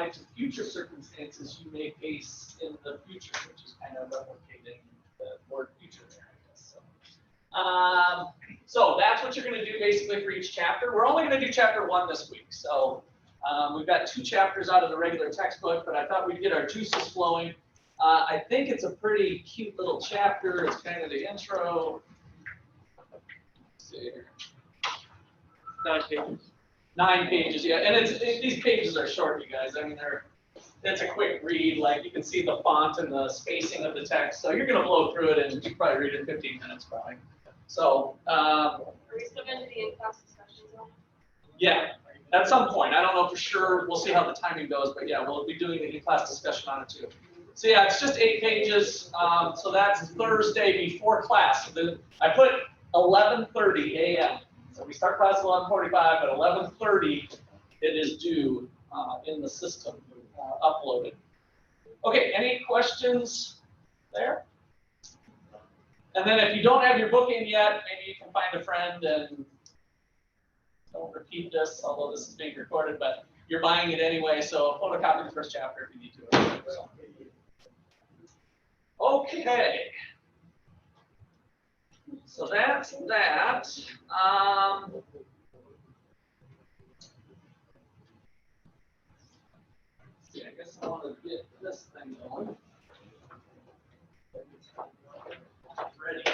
apply to future circumstances you may face in the future, which is kind of replicating the word future there, I guess. So that's what you're going to do basically for each chapter. We're only going to do chapter 1 this week. So we've got 2 chapters out of the regular textbook, but I thought we'd get our juices flowing. I think it's a pretty cute little chapter. It's kind of the intro. Let's see here. 9 pages. 9 pages, yeah. And these pages are short, you guys. I mean, it's a quick read. Like, you can see the font and the spacing of the text. So you're going to blow through it, and you probably read it in 15 minutes, probably. So, are we still going to do the in-class discussions on it? Yeah, at some point. I don't know for sure. We'll see how the timing goes, but yeah, we'll be doing the in-class discussion on it too. So yeah, it's just 8 pages. So that's Thursday before class. So I put 11:30 a.m. So we start class at 11:45, but 11:30 it is due in the system, uploaded. Okay, any questions there? And then if you don't have your book in yet, maybe you can find a friend and don't repeat this, although this is being recorded, but you're buying it anyway, so photocopy the first chapter if you need to. Okay. So that's that. See, I guess I want to get this thing going. Ready.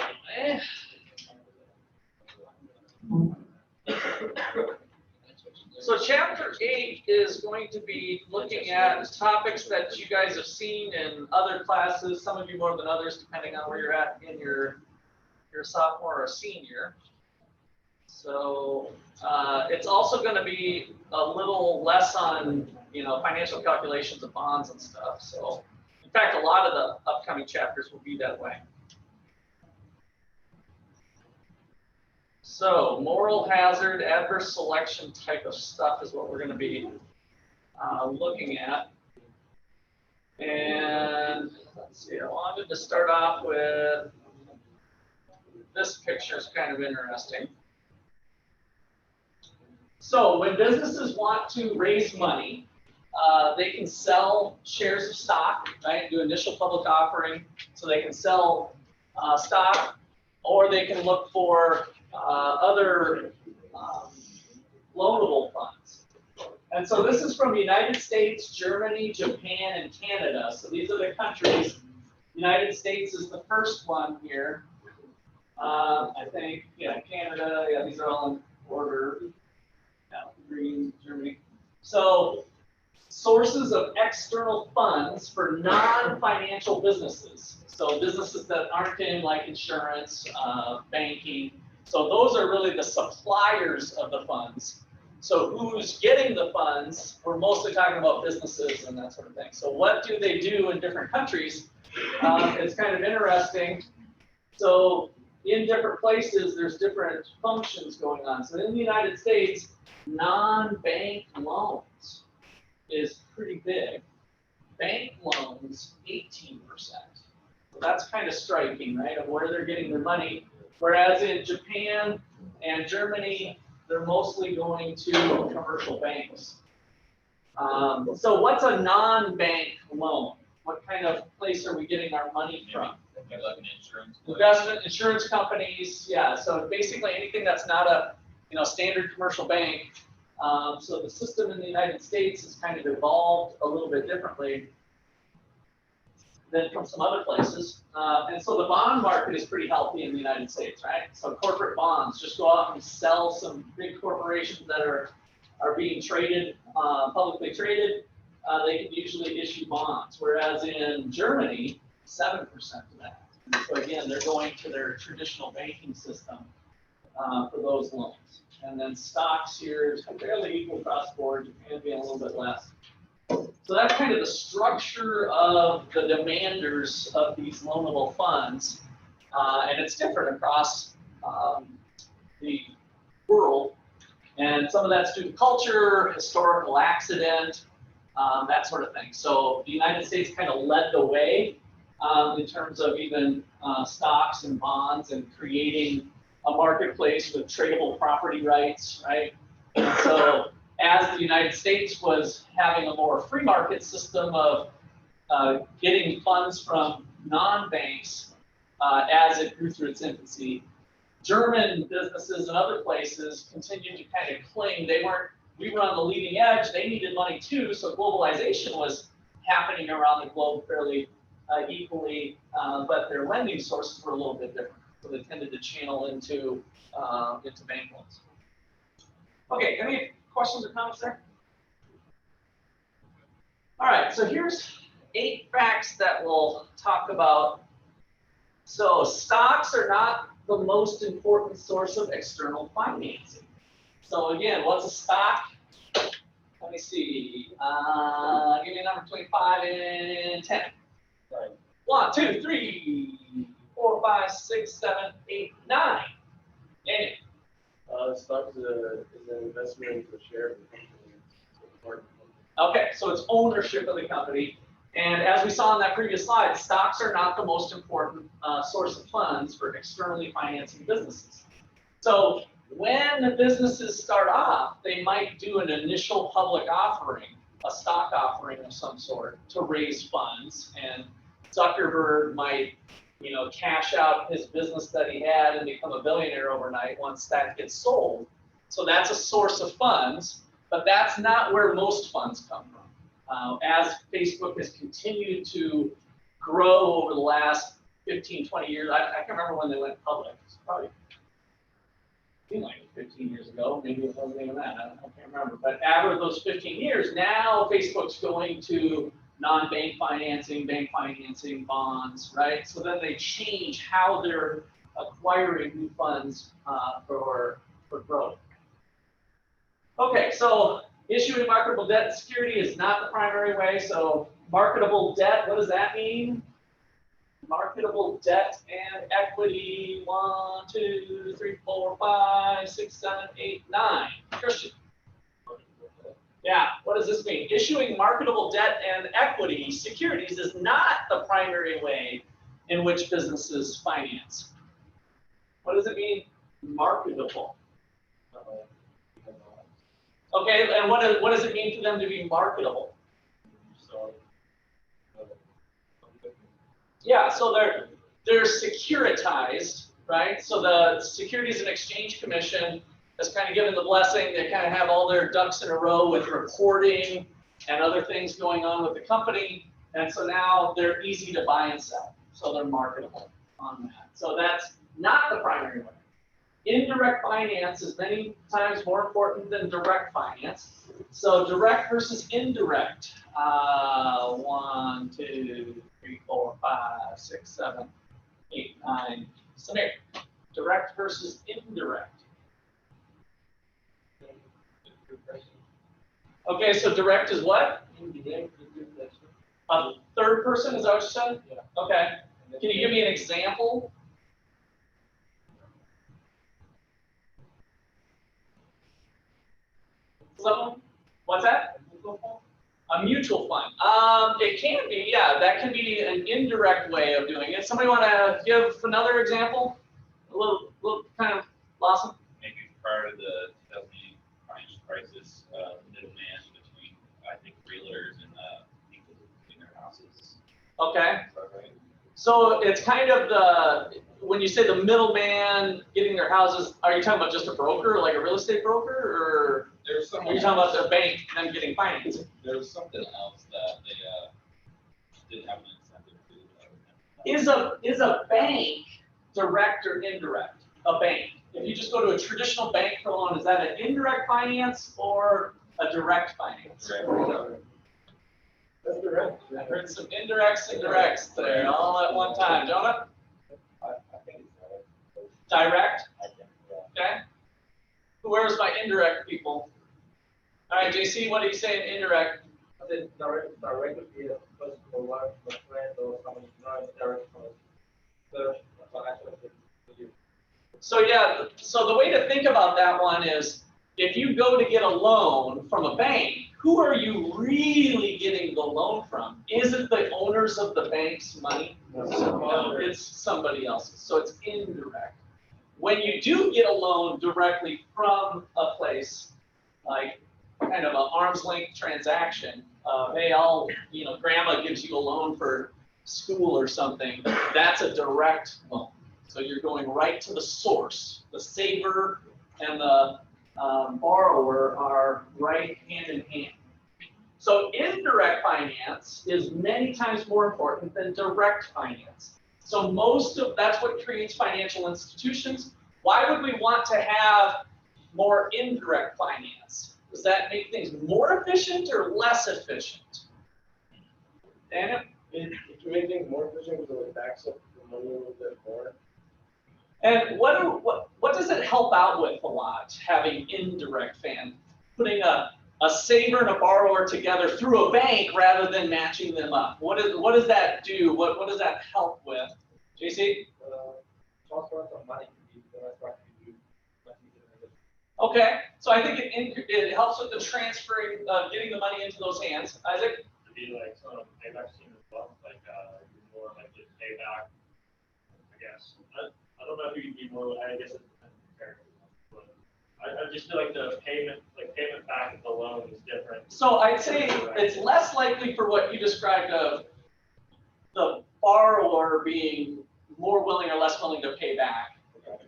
So chapter 8 is going to be looking at topics that you guys have seen in other classes, some of you more than others, depending on where you're at in your sophomore or senior. So it's also going to be a little less on, financial calculations of bonds and stuff. So in fact, a lot of the upcoming chapters will be that way. So moral hazard, adverse selection type of stuff is what we're going to be looking at. And let's see, I wanted to start off with this picture. Is kind of interesting. So when businesses want to raise money, they can sell shares of stock, right? Do initial public offering, so they can sell stock, or they can look for other loanable funds. And so this is from the United States, Germany, Japan, and Canada. So these are the countries. United States is the first one here. I think, yeah, Canada, yeah, these are all in order. Yeah, green, Germany. So sources of external funds for non-financial businesses. So businesses that aren't in like insurance, banking. So those are really the suppliers of the funds. So who's getting the funds? We're mostly talking about businesses and that sort of thing. So what do they do in different countries? It's kind of interesting. So in different places, there's different functions going on. So in the United States, non-bank loans is pretty big. Bank loans, 18%. So that's kind of striking, right, of where they're getting their money. Whereas in Japan and Germany, they're mostly going to commercial banks. So what's a non-bank loan? What kind of place are we getting our money from? Like an insurance place. Investment, insurance companies, yeah. So basically anything that's not a standard commercial bank. So the system in the United States has kind of evolved a little bit differently than from some other places. And so the bond market is pretty healthy in the United States, right? So corporate bonds, just go out and sell some big corporations that are being traded, publicly traded. They can usually issue bonds, whereas in Germany, 7% of that. And so again, they're going to their traditional banking system for those loans. And then stocks here is fairly equal across the board, Japan being a little bit less. So that's kind of the structure of the demanders of these loanable funds. And it's different across the world. And some of that's due to culture, historical accident, that sort of thing. So the United States kind of led the way in terms of even stocks and bonds and creating a marketplace with tradable property rights, right? And so as the United States was having a more free market system of getting funds from non-banks as it grew through its infancy, German businesses and other places continued to kind of cling. We were on the leading edge. They needed money too, so globalization was happening around the globe fairly equally, but their lending sources were a little bit different. So they tended to channel into bank loans. Okay, any questions or comments there? All right, so here's 8 facts that we'll talk about. So stocks are not the most important source of external financing. So again, what's a stock? Let me see. Give me a number between 5 and 10. 1, 2, 3, 4, 5, 6, 7, 8, 9. Daniel. Stock is an investment into a share of the company. Okay, so it's ownership of the company. And as we saw in that previous slide, stocks are not the most important source of funds for externally financing businesses. So when the businesses start off, they might do an initial public offering, a stock offering of some sort to raise funds. And Zuckerberg might, cash out his business that he had and become a billionaire overnight once that gets sold. So that's a source of funds, but that's not where most funds come from. As Facebook has continued to grow over the last 15, 20 years, I can't remember when they went public. It's probably like 15 years ago, maybe it wasn't even that, I can't remember. But after those 15 years, now Facebook's going to non-bank financing, bank financing, bonds, right? So then they change how they're acquiring new funds for growth. Okay, so issuing marketable debt and security is not the primary way. So marketable debt, what does that mean? Marketable debt and equity, 1, 2, 3, 4, 5, 6, 7, 8, 9. Christian. Yeah, what does this mean? Issuing marketable debt and equity securities is not the primary way in which businesses finance. What does it mean, marketable? Okay, and what does it mean for them to be marketable? Yeah, so they're securitized, right? So the Securities and Exchange Commission has kind of given the blessing. They kind of have all their ducks in a row with reporting and other things going on with the company. And so now they're easy to buy and sell. So they're marketable on that. So that's not the primary way. Indirect finance is many times more important than direct finance. So direct versus indirect. 1, 2, 3, 4, 5, 6, 7, 8, 9. So there. Direct versus indirect. Okay, so direct is what? A third person, is that what you said? Yeah. Okay. Can you give me an example? Someone? What's that? A mutual fund. It can be, yeah. That can be an indirect way of doing it. Somebody want to give another example? A little kind of Lawson? Maybe prior to the 2008 financial crisis, middleman between, I think, realtors and people in their houses. Okay. Is that right? So it's kind of when you say the middleman getting their houses, are you talking about just a broker, like a real estate broker, or There's are you talking about the bank them getting financing? There was something else that they didn't have an incentive to. Is a bank direct or indirect? A bank. If you just go to a traditional bank for a loan, is that an indirect finance or a direct finance? Direct. That's direct. I heard some indirects there all at one time. Jonah? I think it's Direct? I think, yeah. Okay. Where's my indirect people? All right, JC, what are you saying indirect? I think direct would be a person for work, for friend, or someone direct for search, financial activity. So yeah, so the way to think about that one is if you go to get a loan from a bank, who are you really getting the loan from? Is it the owners of the bank's money? No, it's somebody else's. So it's indirect. When you do get a loan directly from a place like kind of an arm's length transaction. Hey, grandma gives you a loan for school or something. That's a direct loan. So you're going right to the source. The saver and the borrower are right hand in hand. So indirect finance is many times more important than direct finance. So that's what creates financial institutions. Why would we want to have more indirect finance? Does that make things more efficient or less efficient? Daniel? It can make things more efficient because it backs up the money a little bit more. And what does it help out with a lot, having indirect finance? Putting a saver and a borrower together through a bank rather than matching them up. What does that do? What does that help with? JC? Transfer of money can be much easier. Okay, so I think it helps with the transferring, getting the money into those hands. Isaac? To be like some payback scheme as well, like more like just payback, I guess. I don't know if you can be more, I guess it depends on the character, but I just feel like the payment back of the loan is different. So I'd say it's less likely for what you described of the borrower being more willing or less willing to pay back.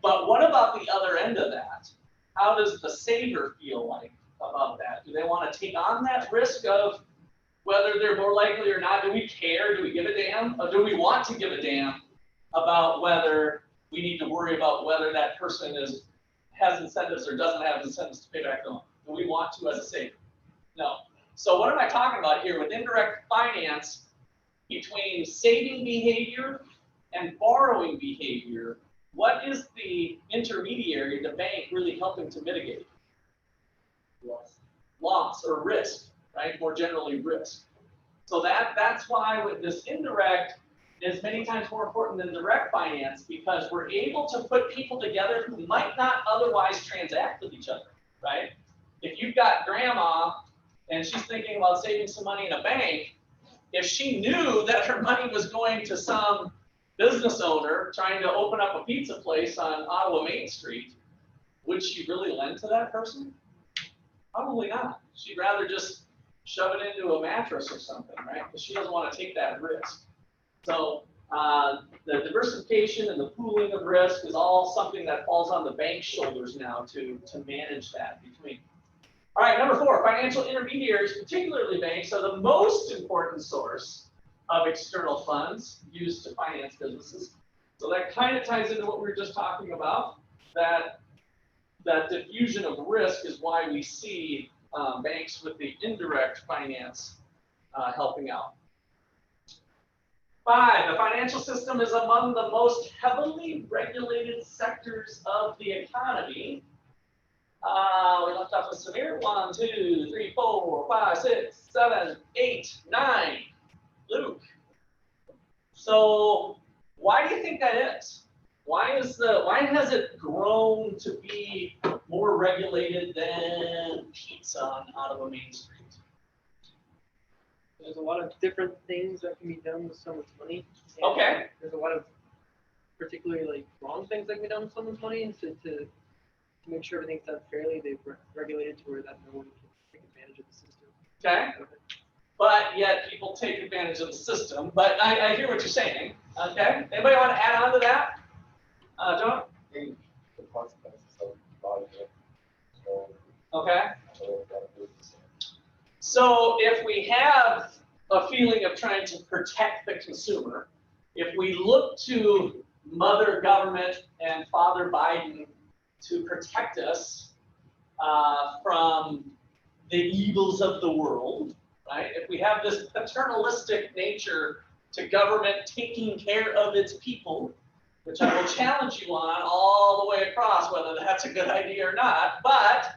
But what about the other end of that? How does the saver feel like about that? Do they want to take on that risk of whether they're more likely or not? Do we care? Do we give a damn? Or do we want to give a damn about whether we need to worry about whether that person has incentives or doesn't have incentives to pay back the loan? Do we want to as a saver? No. So what am I talking about here with indirect finance between saving behavior and borrowing behavior? What is the intermediary, the bank, really helping to mitigate? Loss or risk, right? More generally risk. So that's why with this indirect is many times more important than direct finance, because we're able to put people together who might not otherwise transact with each other, right? If you've got grandma and she's thinking about saving some money in a bank, if she knew that her money was going to some business owner trying to open up a pizza place on Ottawa Main Street, would she really lend to that person? Probably not. She'd rather just shove it into a mattress or something, right? Because she doesn't want to take that risk. So the diversification and the pooling of risk is all something that falls on the bank's shoulders now to manage that between. All right, number 4, financial intermediaries, particularly banks, are the most important source of external funds used to finance businesses. So that kind of ties into what we were just talking about, that diffusion of risk is why we see banks with the indirect finance helping out. 5, the financial system is among the most heavily regulated sectors of the economy. We left off with severe. 1, 2, 3, 4, 5, 6, 7, 8, 9. Luke. So why do you think that is? Why has it grown to be more regulated than pizza on Ottawa Main Street? There's a lot of different things that can be done with someone's money. Okay. There's a lot of particularly wrong things that can be done with someone's money, and to make sure everything's done fairly, they've regulated to where that no one can take advantage of the system. Okay. But yet people take advantage of the system. But I hear what you're saying. Okay. Anybody want to add on to that? John? The consequences of volume. Okay. So if we have a feeling of trying to protect the consumer, if we look to Mother Government and Father Biden to protect us from the evils of the world, right? If we have this paternalistic nature to government taking care of its people, which I will challenge you on all the way across, whether that's a good idea or not, but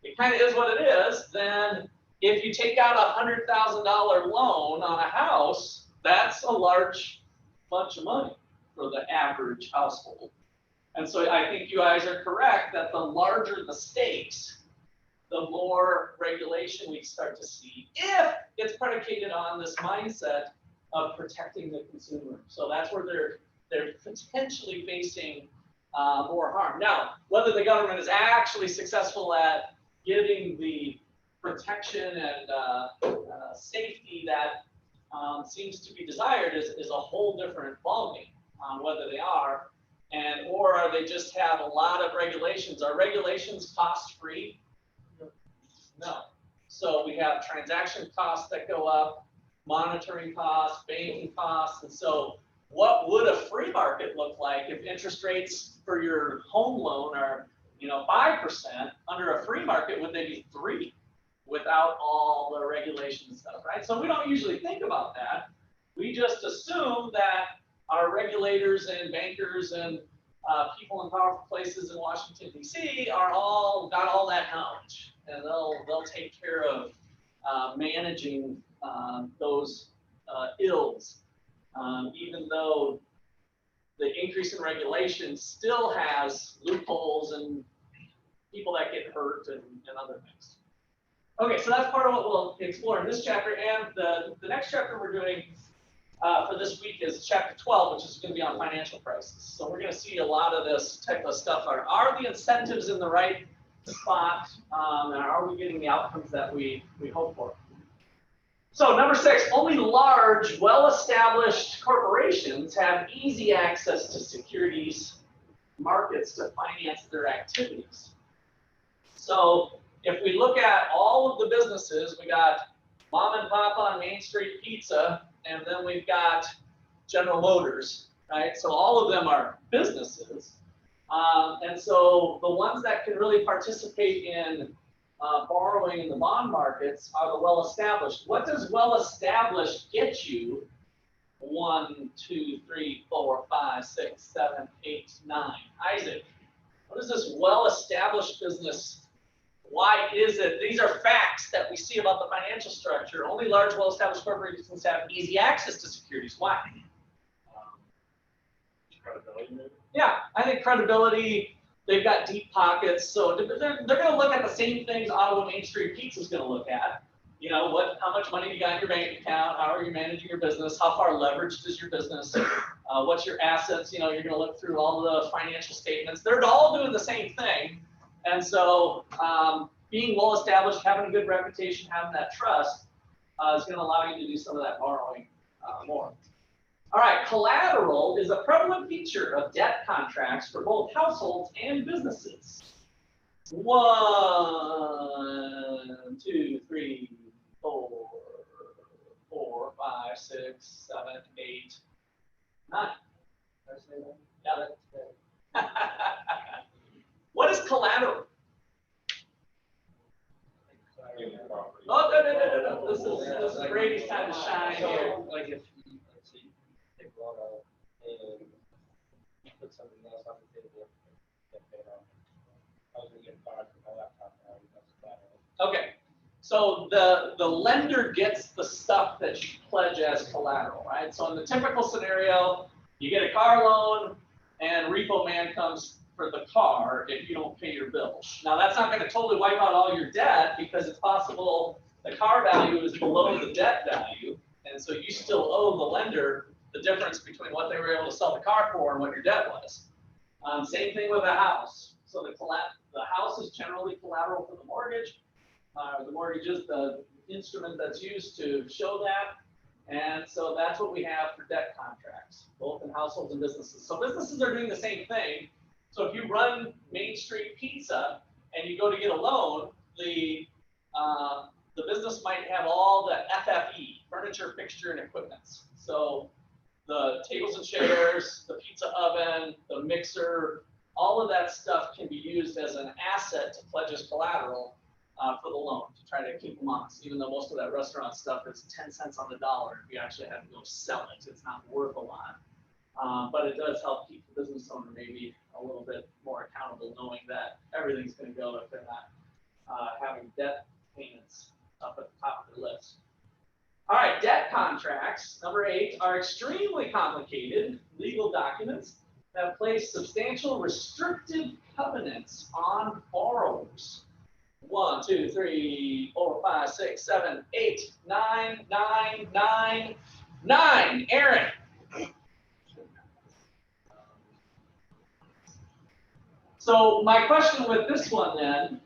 it kind of is what it is, then if you take out a $100,000 loan on a house, that's a large bunch of money for the average household. And so I think you guys are correct that the larger the stakes, the more regulation we start to see, if it's predicated on this mindset of protecting the consumer. So that's where they're potentially facing more harm. Now, whether the government is actually successful at getting the protection and safety that seems to be desired is a whole different ballgame on whether they are, or are they just have a lot of regulations. Are regulations cost-free? No. So we have transaction costs that go up, monitoring costs, banking costs, and so what would a free market look like if interest rates for your home loan are 5%? Under a free market, would they be 3% without all the regulation stuff, right? So we don't usually think about that. We just assume that our regulators and bankers and people in powerful places in Washington, D.C. are got all that knowledge, and they'll take care of managing those ills, even though the increase in regulation still has loopholes and people that get hurt and other things. Okay, so that's part of what we'll explore in this chapter, and the next chapter we're doing for this week is chapter 12, which is going to be on financial crisis. So we're going to see a lot of this type of stuff. Are the incentives in the right spot, and are we getting the outcomes that we hope for? So number 6, only large, well-established corporations have easy access to securities markets to finance their activities. So if we look at all of the businesses, we got Mom and Pop on Main Street Pizza, and then we've got General Motors, right? So all of them are businesses. And so the ones that can really participate in borrowing in the bond markets are the well-established. What does well-established get you? 1, 2, 3, 4, 5, 6, 7, 8, 9. Isaac, what is this well-established business? Why is it? These are facts that we see about the financial structure. Only large, well-established corporations have easy access to securities. Why? Credibility, maybe? Yeah, I think credibility. They've got deep pockets, so they're going to look at the same things Ottawa Main Street Pizza is going to look at. How much money you got in your bank account? How are you managing your business? How far leveraged is your business? What's your assets? You're going to look through all the financial statements. They're all doing the same thing. And so being well-established, having a good reputation, having that trust is going to allow you to do some of that borrowing more. All right, collateral is a prevalent feature of debt contracts for both households and businesses. 1, 2, 3, 4, 5, 6, 7, 8, 9. Yeah, what is collateral? Oh, no. This is Brady's time to shine here. Like if let's see, they brought out and you put something else on the table, get paid off. I was gonna get fired for my laptop now. That's collateral. Okay, so the lender gets the stuff that you pledge as collateral, right? So in the typical scenario, you get a car loan and repo man comes for the car if you don't pay your bills. Now that's not going to totally wipe out all your debt because it's possible the car value is below the debt value, and so you still owe the lender the difference between what they were able to sell the car for and what your debt was. Same thing with a house. So the house is generally collateral for the mortgage. The mortgage is the instrument that's used to show that. And so that's what we have for debt contracts, both in households and businesses. So businesses are doing the same thing. So if you run Main Street Pizza and you go to get a loan, the business might have all the FFE, furniture, fixture, and equipments. So the tables and chairs, the pizza oven, the mixer, all of that stuff can be used as an asset to pledge as collateral for the loan to try to keep them honest. Even though most of that restaurant stuff is 10 cents on the dollar, if you actually have to go sell it, it's not worth a lot. But it does help keep the business owner maybe a little bit more accountable, knowing that everything's going to go if they're not having debt payments up at the top of the list. All right, debt contracts, number 8, are extremely complicated legal documents that place substantial restrictive covenants on borrowers. 1, 2, 3, 4, 5, 6, 7, 8, 9, 9, 9, 9. Aaron. So my question with this one then,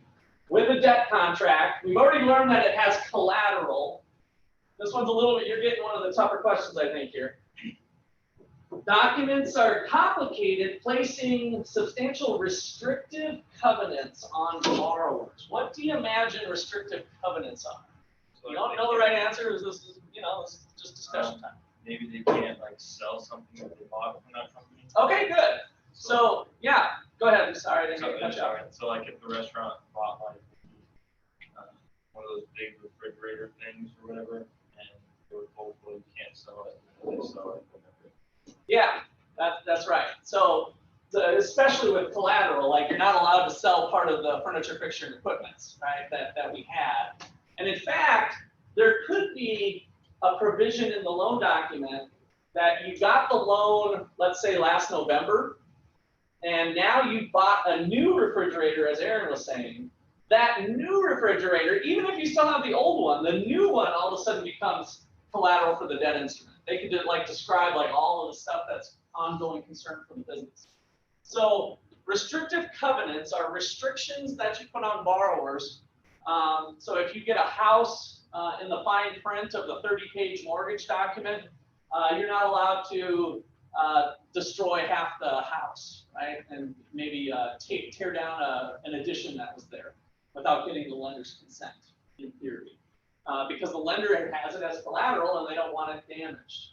with a debt contract. We've already learned that it has collateral. This one's a little bit, you're getting one of the tougher questions, I think, here. Documents are complicated, placing substantial restrictive covenants on borrowers. What do you imagine restrictive covenants are? You don't know the right answer, is this, this is just discussion time. Maybe they can't like sell something that they bought from that company. Okay, good. So, yeah, go ahead. I'm sorry, I didn't mean to cut you off. So like if the restaurant bought like one of those big refrigerator things or whatever, and they were told, well, you can't sell it, and they sell it, whatever. Yeah, that's right. So, especially with collateral, like you're not allowed to sell part of the furniture, fixture, and equipment, right, that we had. And in fact, there could be a provision in the loan document that you got the loan, let's say last November, and now you bought a new refrigerator, as Aaron was saying. That new refrigerator, even if you still have the old one, the new one all of a sudden becomes collateral for the debt instrument. They could describe all of the stuff that's ongoing concern for the business. So restrictive covenants are restrictions that you put on borrowers. So if you get a house in the fine print of the 30-page mortgage document, you're not allowed to destroy half the house, right? And maybe tear down an addition that was there without getting the lender's consent, in theory. Because the lender has it as collateral and they don't want it damaged.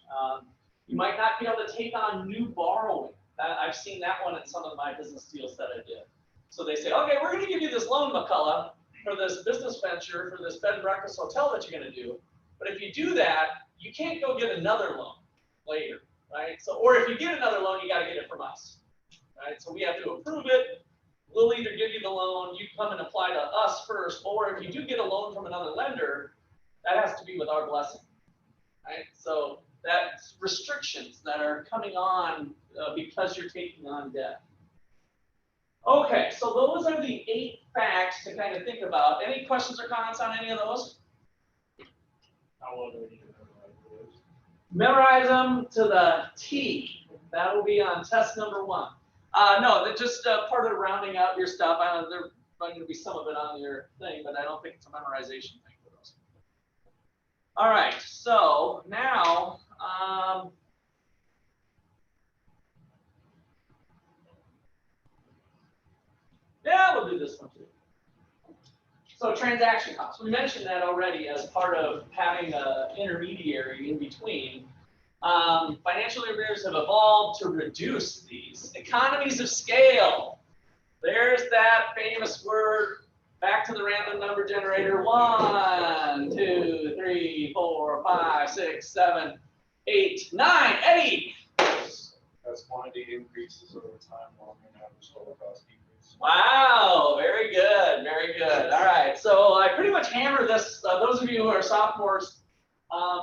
You might not be able to take on new borrowing. I've seen that one in some of my business deals that I did. So they say, okay, we're going to give you this loan, McCullough, for this business venture, for this bed and breakfast hotel that you're going to do. But if you do that, you can't go get another loan later, right? So, or if you get another loan, you got to get it from us, right? So we have to approve it. We'll either give you the loan, you come and apply to us first, or if you do get a loan from another lender, that has to be with our blessing, right? So that's restrictions that are coming on because you're taking on debt. Okay, so those are the 8 facts to kind of think about. Any questions or comments on any of those? How well do we need to memorize those? Memorize them to the T. That will be on test number 1. No, they're just part of rounding out your stuff. There's going to be some of it on your thing, but I don't think it's a memorization thing for those. All right, so now, yeah, we'll do this one too. So transaction costs. We mentioned that already as part of having an intermediary in between. Financial intermediaries have evolved to reduce these. Economies of scale. There's that famous word. Back to the random number generator. 1, 2, 3, 4, 5, 6, 7, 8, 9. Eddie. As quantity increases over time, while the average total cost decreases. Wow, very good, very good. All right, so I pretty much hammer this. Those of you who are sophomores,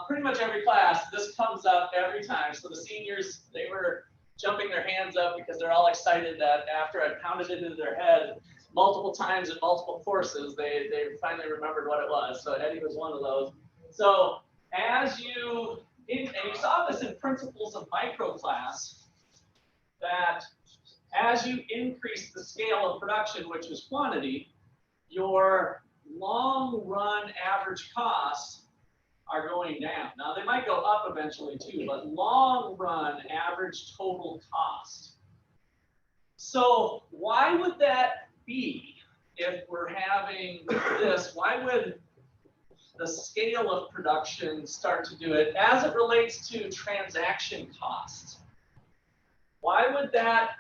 pretty much every class, this comes up every time. So the seniors, they were jumping their hands up because they're all excited that after I pounded it into their head multiple times in multiple courses, they finally remembered what it was. So Eddie was one of those. So as you, and you saw this in Principles of Microclass, that as you increase the scale of production, which is quantity, your long run average costs are going down. Now they might go up eventually too, but long run average total cost. So why would that be if we're having this? Why would the scale of production start to do it as it relates to transaction costs? Why would that,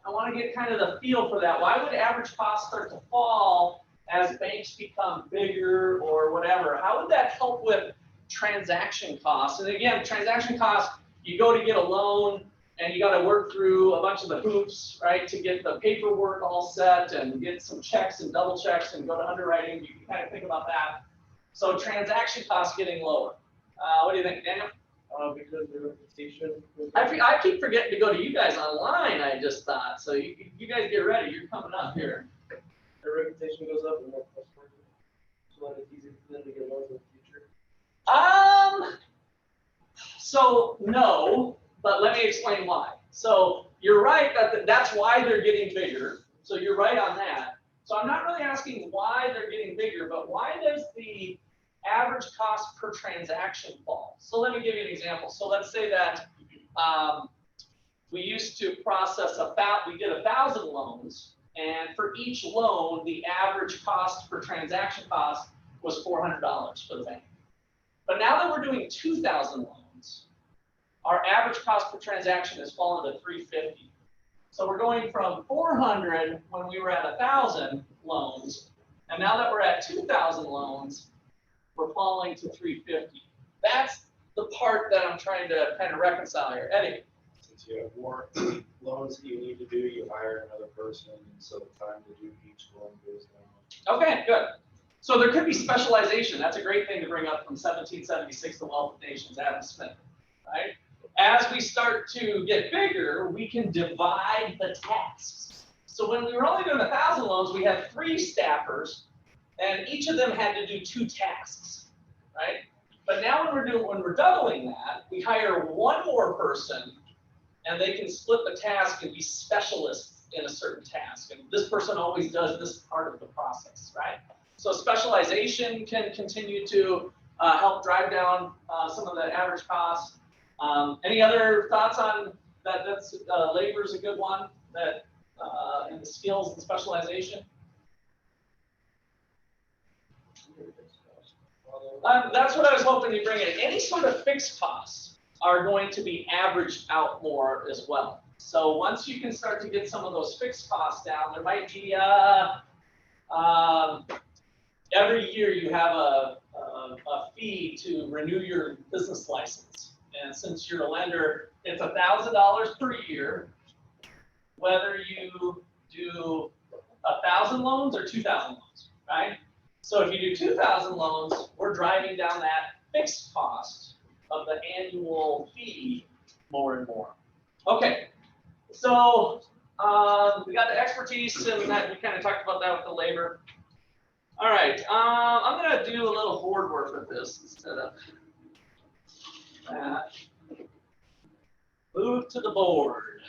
I want to get kind of the feel for that. Why would average costs start to fall as banks become bigger or whatever? How would that help with transaction costs? And again, transaction costs, you go to get a loan and you got to work through a bunch of the hoops, right, to get the paperwork all set and get some checks and double checks and go to underwriting. You can kind of think about that. So transaction costs getting lower. What do you think, Daniel? Because the reputation. I keep forgetting to go to you guys online, I just thought. So you guys get ready. You're coming up here. The reputation goes up and more customers. So that it's easier for them to get loans in the future. So no, but let me explain why. So you're right that that's why they're getting bigger. So you're right on that. So I'm not really asking why they're getting bigger, but why does the average cost per transaction fall? So let me give you an example. So let's say that we used to process we did 1,000 loans, and for each loan, the average cost per transaction cost was $400 for the bank. But now that we're doing 2,000 loans, our average cost per transaction has fallen to $350. So we're going from 400 when we were at 1,000 loans, and now that we're at 2,000 loans, we're falling to 350. That's the part that I'm trying to kind of reconcile here. Eddie? Since you have more loans that you need to do, you hire another person, and so the time to do each loan goes down. Okay, good. So there could be specialization. That's a great thing to bring up from 1776, The Wealth of Nations, Adam Smith, right? As we start to get bigger, we can divide the tasks. So when we were only doing 1,000 loans, we had 3 staffers, and each of them had to do 2 tasks, right? But now when we're doubling that, we hire 1 more person, and they can split the task and be specialists in a certain task. And this person always does this part of the process, right? So specialization can continue to help drive down some of the average costs. Any other thoughts on that? That's labor is a good one. That and the skills and specialization. That's what I was hoping to bring in. Any sort of fixed costs are going to be averaged out more as well. So once you can start to get some of those fixed costs down, there might be every year you have a fee to renew your business license. And since you're a lender, it's $1,000 per year, whether you do 1,000 loans or 2,000 loans, right? So if you do 2,000 loans, we're driving down that fixed cost of the annual fee more and more. Okay, so we got the expertise, and that we kind of talked about that with the labor. All right, I'm going to do a little board work with this instead of that. Move to the board.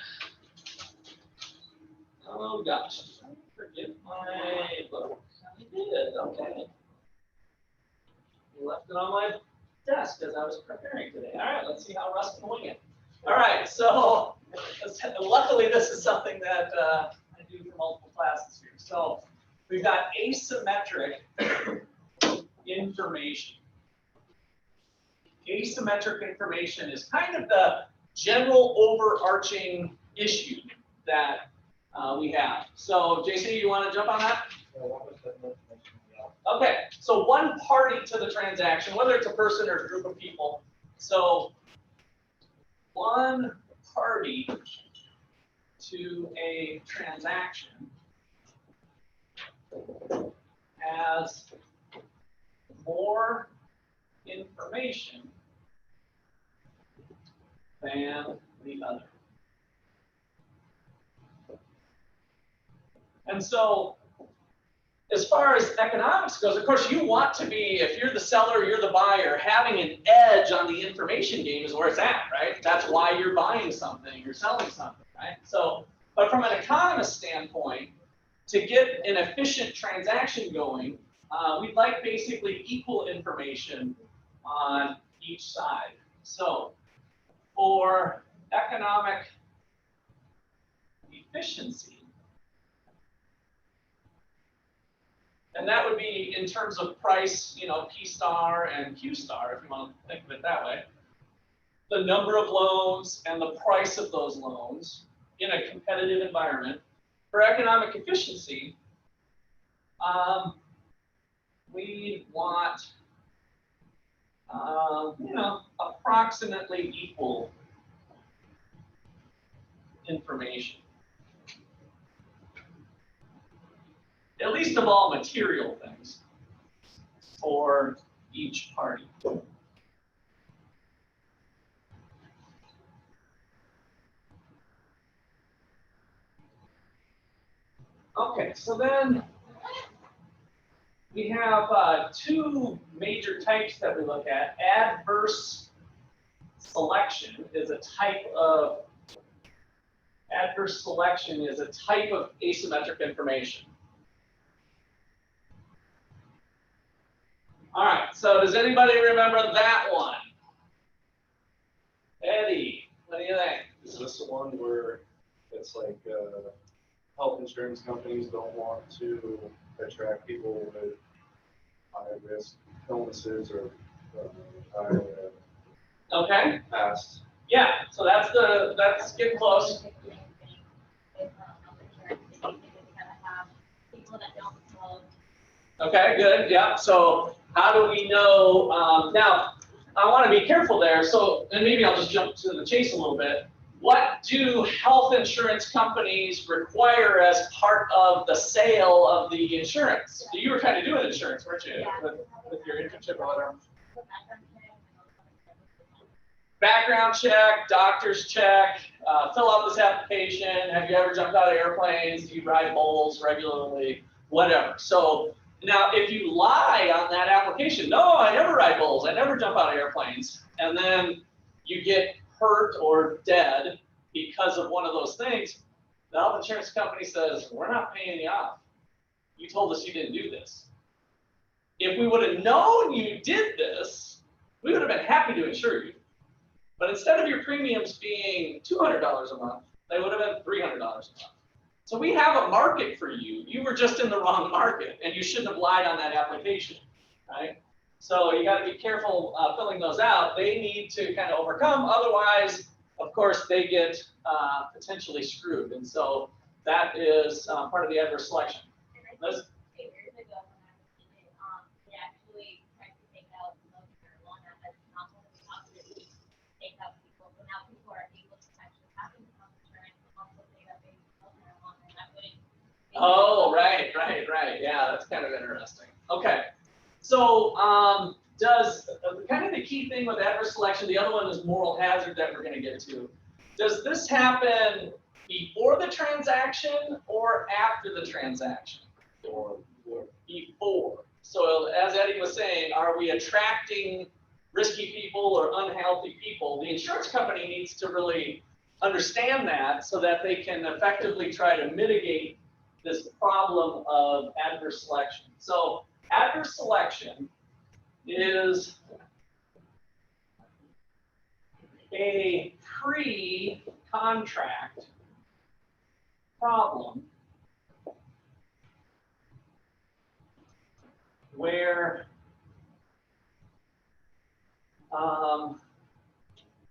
Oh gosh, I forget my book. I did, okay. Left it on my desk as I was preparing today. All right, let's see how Russ can wing it. All right, so luckily this is something that I do for multiple classes here. So we've got asymmetric information. Asymmetric information is kind of the general overarching issue that we have. So JC, you want to jump on that? Okay, so one party to the transaction, whether it's a person or a group of people. So one party to a transaction has more information than the other. And so, as far as economics goes, of course, you want to be, if you're the seller, you're the buyer, having an edge on the information game is where it's at, right? That's why you're buying something, you're selling something, right? So, but from an economist standpoint, to get an efficient transaction going, we'd like basically equal information on each side. So, for economic efficiency, and that would be in terms of price, you know, P star and Q star, if you want to think of it that way. The number of loans and the price of those loans in a competitive environment. For economic efficiency, we want, you know, approximately equal information. At least of all material things for each party. Okay, so then we have 2 major types that we look at. Adverse selection is a type of asymmetric information. All right, so does anybody remember that one? Eddie, what do you think? Is this the one where it's like, health insurance companies don't want to attract people with high risk illnesses or high Okay, past? yeah, so that's getting close. Okay, good, yeah, so how do we know, now, I want to be careful there, so, and maybe I'll just jump to the chase a little bit. What do health insurance companies require as part of the sale of the insurance? You were kind of doing insurance, weren't you, with your internship or whatever? Background check, doctor's check, fill out this application, have you ever jumped out of airplanes, do you ride bowls regularly, whatever. So now if you lie on that application, no, I never ride bowls, I never jump out of airplanes, and then you get hurt or dead because of one of those things, the health insurance company says, we're not paying you off. You told us you didn't do this. If we would have known you did this, we would have been happy to insure you. But instead of your premiums being $200 a month, they would have been $300 a month. So we have a market for you. You were just in the wrong market, and you shouldn't have lied on that application, right? So you got to be careful filling those out. They need to kind of overcome. Otherwise, of course, they get potentially screwed. And so that is part of the adverse selection. Liz? Oh, right. Yeah, that's kind of interesting. Okay. So does kind of the key thing with adverse selection, the other one is moral hazard that we're going to get to. Does this happen before the transaction or after the transaction? Before. So as Eddie was saying, are we attracting risky people or unhealthy people? The insurance company needs to really understand that so that they can effectively try to mitigate this problem of adverse selection. So adverse selection is a pre-contract problem where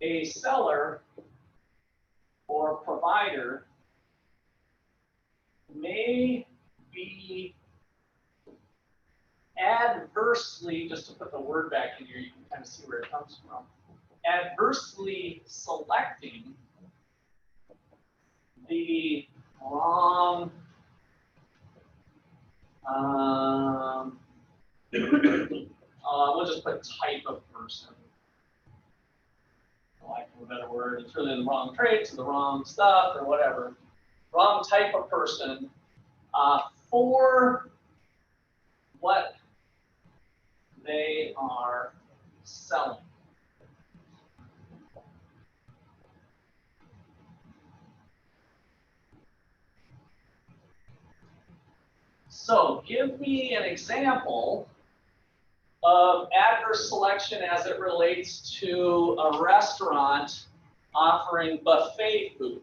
a seller or provider may be adversely, just to put the word back in here, you can kind of see where it comes from, adversely selecting the wrong we'll just put type of person. For lack of a better word, it's really the wrong traits or the wrong stuff or whatever. Wrong type of person for what they are selling. So give me an example of adverse selection as it relates to a restaurant offering buffet food.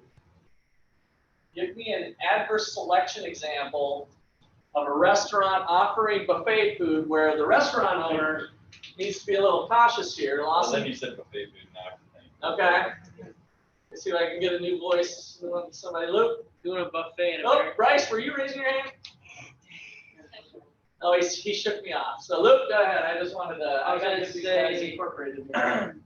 Give me an adverse selection example of a restaurant offering buffet food where the restaurant owner needs to be a little cautious here. Well, then you said buffet food, now I Okay. Let's see if I can get a new voice. Somebody, Luke? Doing a buffet in Oh, America. Bryce, were you raising your hand? Oh, he shook me off. So Luke, go ahead. I just wanted to. I was gotta gonna get these guys say- incorporated.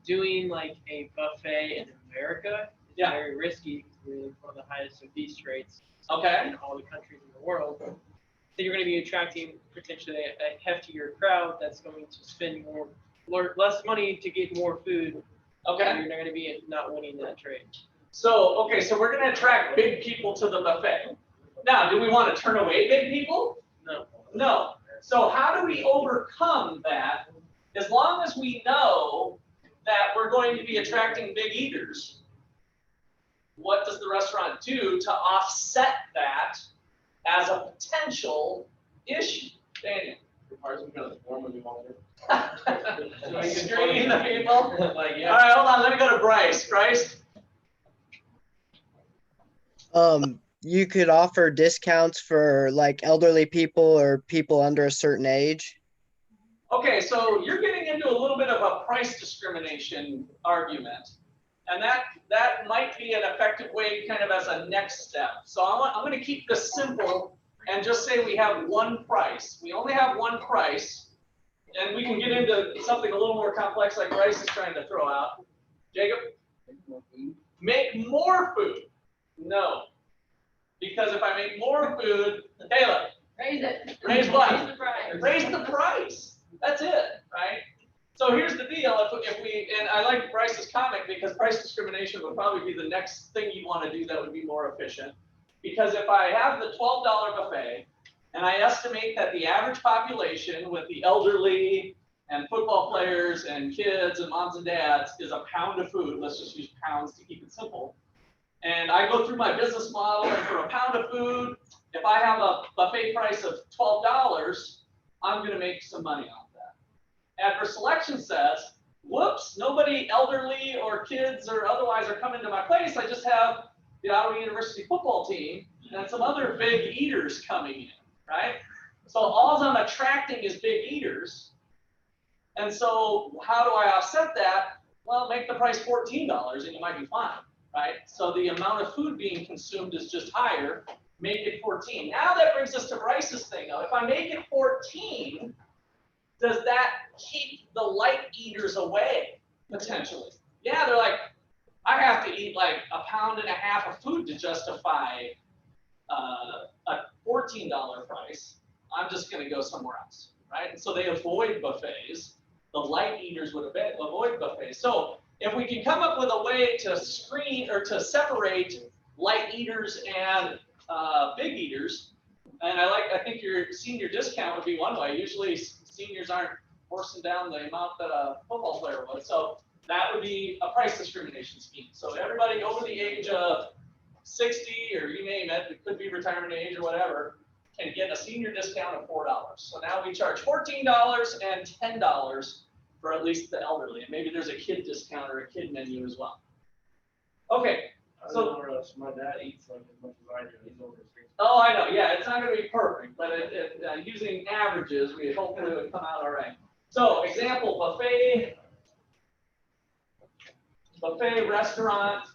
Doing like a buffet in America is Yeah. very risky because we're one of the highest obese rates Okay. in all the countries in the world. So you're going to be attracting potentially a heftier crowd that's going to spend less money to get more food. Okay. And you're going to be not winning that trade. So we're going to attract big people to the buffet. Now, do we want to turn away big people? No. No. So how do we overcome that? As long as we know that we're going to be attracting big eaters, what does the restaurant do to offset that as a potential issue? Daniel. Screen the people. Like, All yeah. right, hold on. Let me go to Bryce. Bryce. You could offer discounts for like elderly people or people under a certain age. Okay, so you're getting into a little bit of a price discrimination argument, and that might be an effective way, kind of as a next step. So I'm going to keep this simple and just say we have one price. We only have one price, and we can get into something a little more complex like Bryce is trying to throw out. Jacob? Make more food. No. Because if I make more food, Taylor, Raise it. Raise what? Raise the price. raise the price. That's it, right? So here's the deal. If we, and I like Bryce's comment because price discrimination would probably be the next thing you want to do that would be more efficient. Because if I have the $12 buffet and I estimate that the average population with the elderly and football players and kids and moms and dads is a pound of food, let's just use pounds to keep it simple. And I go through my business model, and for a pound of food, if I have a buffet price of $12, I'm going to make some money off that. Adverse selection says, whoops, nobody elderly or kids or otherwise are coming to my place. I just have the Ottawa University football team and some other big eaters coming in, right? So all I'm attracting is big eaters. And so how do I offset that? Well, make the price $14 and you might be fine. Right? So the amount of food being consumed is just higher, make it 14. Now that brings us to Bryce's thing though. If I make it 14, does that keep the light eaters away, potentially? Yeah, they're like, I have to eat like a pound and a half of food to justify a $14 price. I'm just gonna go somewhere else, right? And so they avoid buffets. The light eaters would avoid buffets. So if we can come up with a way to screen or to separate light eaters and big eaters, and I think your senior discount would be one way. Usually seniors aren't forcing down the amount that a football player would. So that would be a price discrimination scheme. So everybody over the age of 60 or you name it, it could be retirement age or whatever, can get a senior discount of $4. So now we charge $14 and $10 for at least the elderly, and maybe there's a kid discount or a kid menu as well. Okay, so my dad eats like as much as I do. He's over 60. oh, I know, yeah, it's not going to be perfect, but using averages, we hopefully would come out all right. So example, buffet restaurant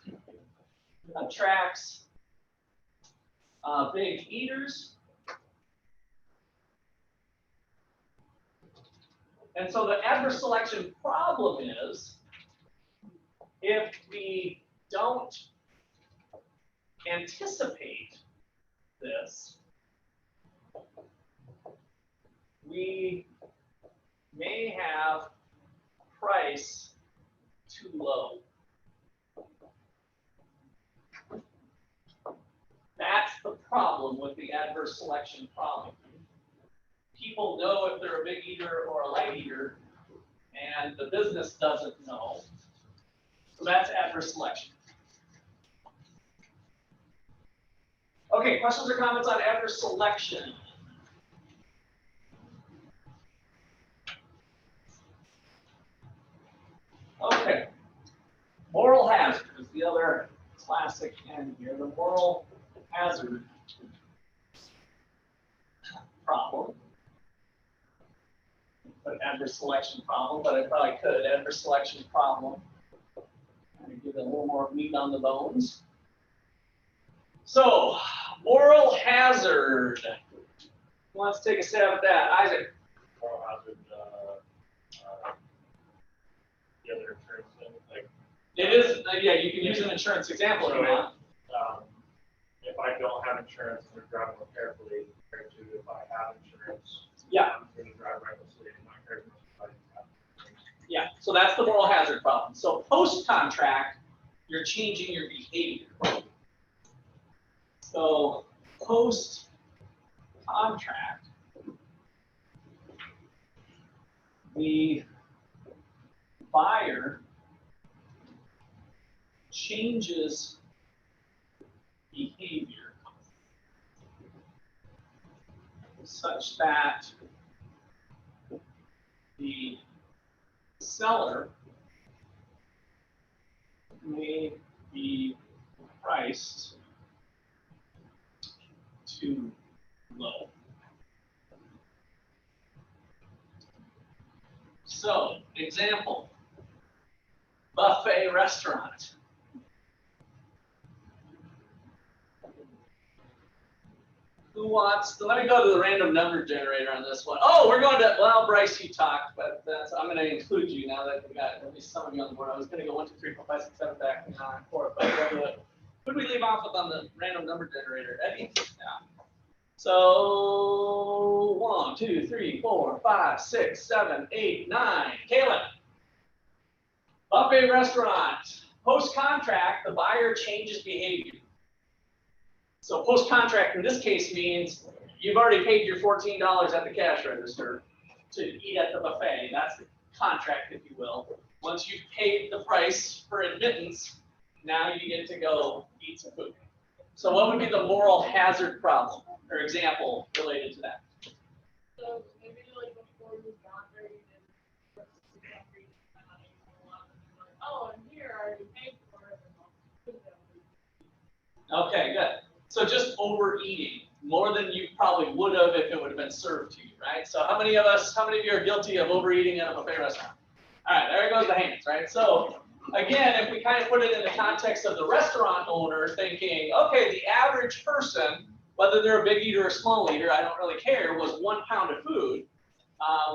attracts big eaters. And so the adverse selection problem is if we don't anticipate this, we may have price too low. That's the problem with the adverse selection problem. People know if they're a big eater or a light eater, and the business doesn't know. So that's adverse selection. Okay, questions or comments on adverse selection? Okay. Moral hazard is the other classic N here. The moral hazard problem. But adverse selection problem, but I probably could. Adverse selection problem. I'm going to give it a little more meat on the bones. So, moral hazard. Who wants to take a stab at that? Isaac. Moral hazard, the other insurance thing, like. It is, yeah, you can use an insurance example if you want. If I don't have insurance, I'm driving more carefully compared to if I have insurance. Yeah. I'm going to drive recklessly and not care as much if I don't have insurance. Yeah, so that's the moral hazard problem. So post-contract, you're changing your behavior. So post-contract, the buyer changes behavior such that the seller may be priced too low. So, example, buffet restaurant. Who wants to, let me go to the random number generator on this one. Oh, we're going to, well, Bryce, you talked, but I'm going to include you now that we got at least some of you on the board. I was going to go 1, 2, 3, 4, 5, 6, 7 back and 9, 4, but who did we leave off with on the random number generator? Eddie? Yeah. So 1, 2, 3, 4, 5, 6, 7, 8, 9. Caleb. Buffet restaurant. Post-contract, the buyer changes behavior. So post-contract in this case means you've already paid your $14 at the cash register to eat at the buffet. That's the contract, if you will. Once you've paid the price for admittance, now you get to go eat some food. So what would be the moral hazard problem or example related to that? So maybe like before you got there, you didn't. Oh, and here I already paid for it. Okay, good. So just overeating more than you probably would have if it would have been served to you, right? So how many of you are guilty of overeating at a buffet restaurant? All right, there goes the hands, right? So again, if we kind of put it in the context of the restaurant owner thinking, okay, the average person, whether they're a big eater or a small eater, I don't really care, was 1 pound of food.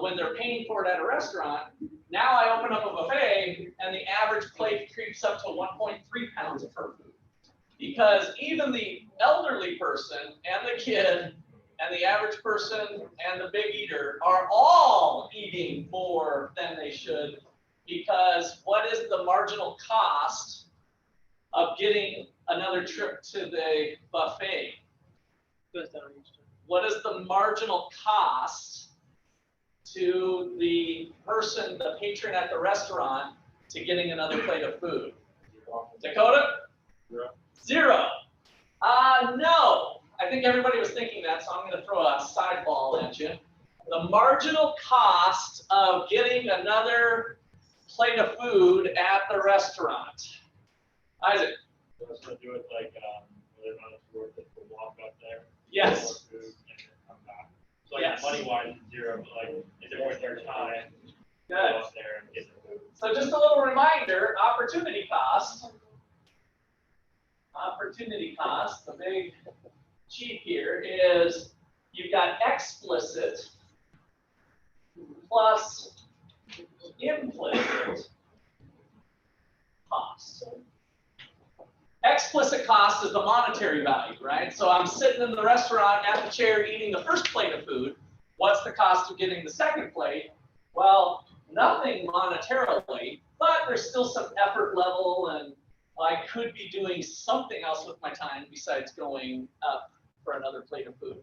When they're paying for it at a restaurant, now I open up a buffet and the average plate creeps up to 1.3 pounds of her food. Because even the elderly person and the kid and the average person and the big eater are all eating more than they should, because what is the marginal cost of getting another trip to the buffet? What is the marginal cost to the person, the patron at the restaurant, to getting another plate of food? Dakota? Zero. No. I think everybody was thinking that, so I'm going to throw a side ball at you. The marginal cost of getting another plate of food at the restaurant. Isaac? Let's do it like, whether or not it's worth it to walk up there. Yes. Food and then come back. So like Yes. money-wise, zero, but like, is it worth their time? to Good. Go up there and get the food? So just a little reminder, opportunity cost. Opportunity cost, the big cheat here is you've got explicit plus implicit cost. Explicit cost is the monetary value, right? So I'm sitting in the restaurant at the chair eating the first plate of food. What's the cost of getting the second plate? Well, nothing monetarily, but there's still some effort level, and I could be doing something else with my time besides going up for another plate of food.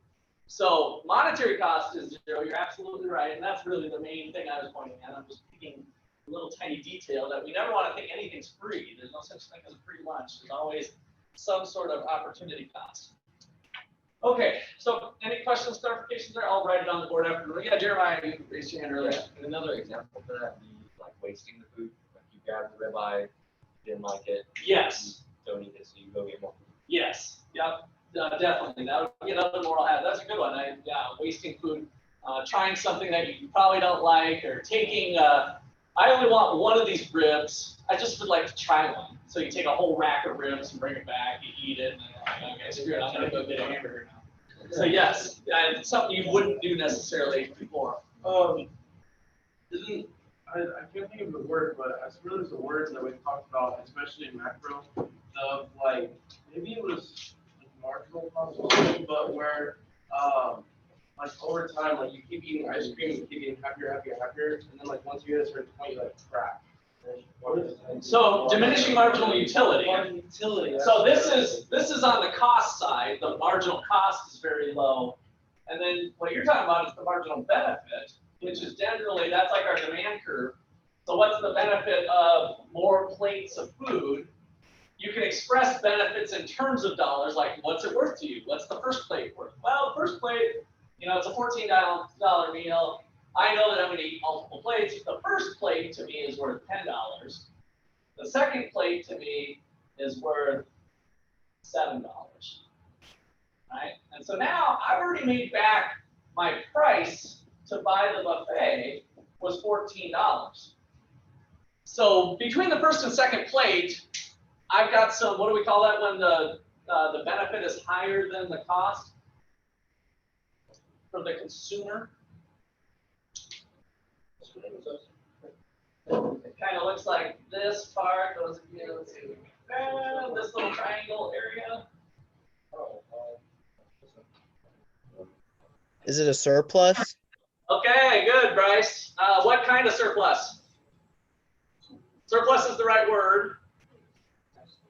So monetary cost is zero. You're absolutely right, and that's really the main thing I was pointing at. I'm just picking a little tiny detail that we never want to think anything's free. There's no such thing as a free lunch. There's always some sort of opportunity cost. Okay, so any questions, clarifications there? I'll write it on the board after. Yeah, Jeremiah, you raised your hand earlier. Yeah, and another example for that would be like wasting the food. Like you grab the ribeye, didn't like it. Yes. You don't eat it, so you go get more. Yes. Yep. Definitely. That would be another moral hazard. That's a good one. Wasting food, trying something that you probably don't like, or taking. I only want one of these ribs. I just would like to try one. So you take a whole rack of ribs and bring it back. You eat it, and then okay, screw it. I'm gonna go get a hamburger now. So yes, it's something you wouldn't do necessarily before. I can't think of the word, but I swear there's a word that we talked about, especially in macro, of like, maybe it was like marginal cost, but where, like over time, like you keep eating ice cream, you keep getting happier, and then like once you hit a certain point, you like crack. So diminishing marginal utility. Utility. So this is on the cost side. The marginal cost is very low, and then what you're talking about is the marginal benefit, which is generally, that's like our demand curve. So what's the benefit of more plates of food? You can express benefits in terms of dollars, like what's it worth to you? What's the first plate worth? Well, the first plate, it's a $14 meal. I know that I'm going to eat multiple plates. The first plate to me is worth $10. The second plate to me is worth $7. Right? And so now I've already made back my price to buy the buffet was $14. So between the first and second plate, I've got some, what do we call that when the benefit is higher than the cost for the consumer? It kind of looks like this part, those of you, let's see, this little triangle area. Is it a surplus? Okay, good, Bryce. What kind of surplus? Surplus is the right word.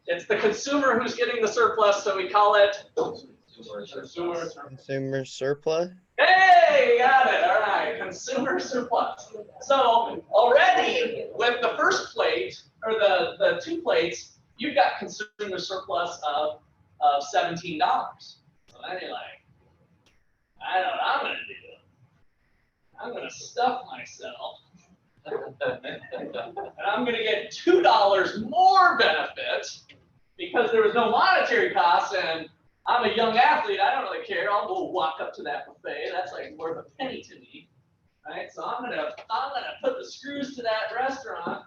It's the consumer who's getting the surplus, so we call it Consumer surplus? Hey, you got it. All right, consumer surplus. So already with the first plate or the two plates, you've got consumer surplus of $17. So then you're like, I know what I'm gonna do. I'm gonna stuff myself. And I'm gonna get $2 more benefit because there was no monetary cost and I'm a young athlete, I don't really care. I'll go walk up to that buffet. That's like worth a penny to me. Right? So I'm gonna put the screws to that restaurant.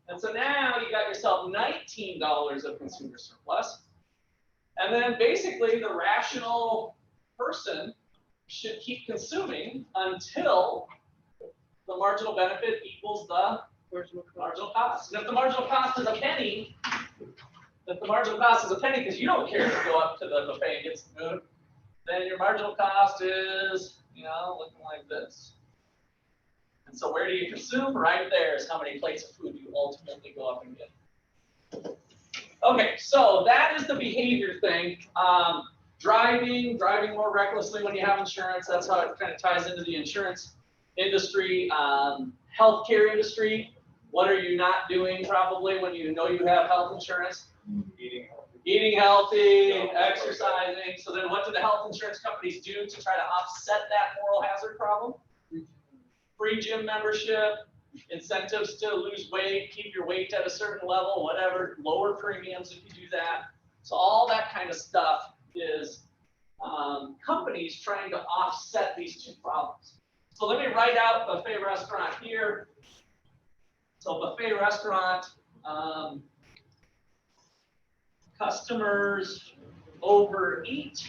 And so now you got yourself $19 of consumer surplus. And then basically the rational person should keep consuming until the marginal benefit equals the marginal cost. And if the marginal cost is a penny, because you don't care to go up to the buffet and get some food, then your marginal cost is, looking like this. And so where do you consume? Right there is how many plates of food you ultimately go up and get. Okay, so that is the behavior thing. Driving more recklessly when you have insurance, that's how it kind of ties into the insurance industry. Healthcare industry, what are you not doing probably when you know you have health insurance? Eating healthy, exercising. So then what do the health insurance companies do to try to offset that moral hazard problem? Free gym membership, incentives to lose weight, keep your weight at a certain level, whatever, lower premiums if you do that. So all that kind of stuff is companies trying to offset these two problems. So let me write out buffet restaurant here. So buffet restaurant, customers overeat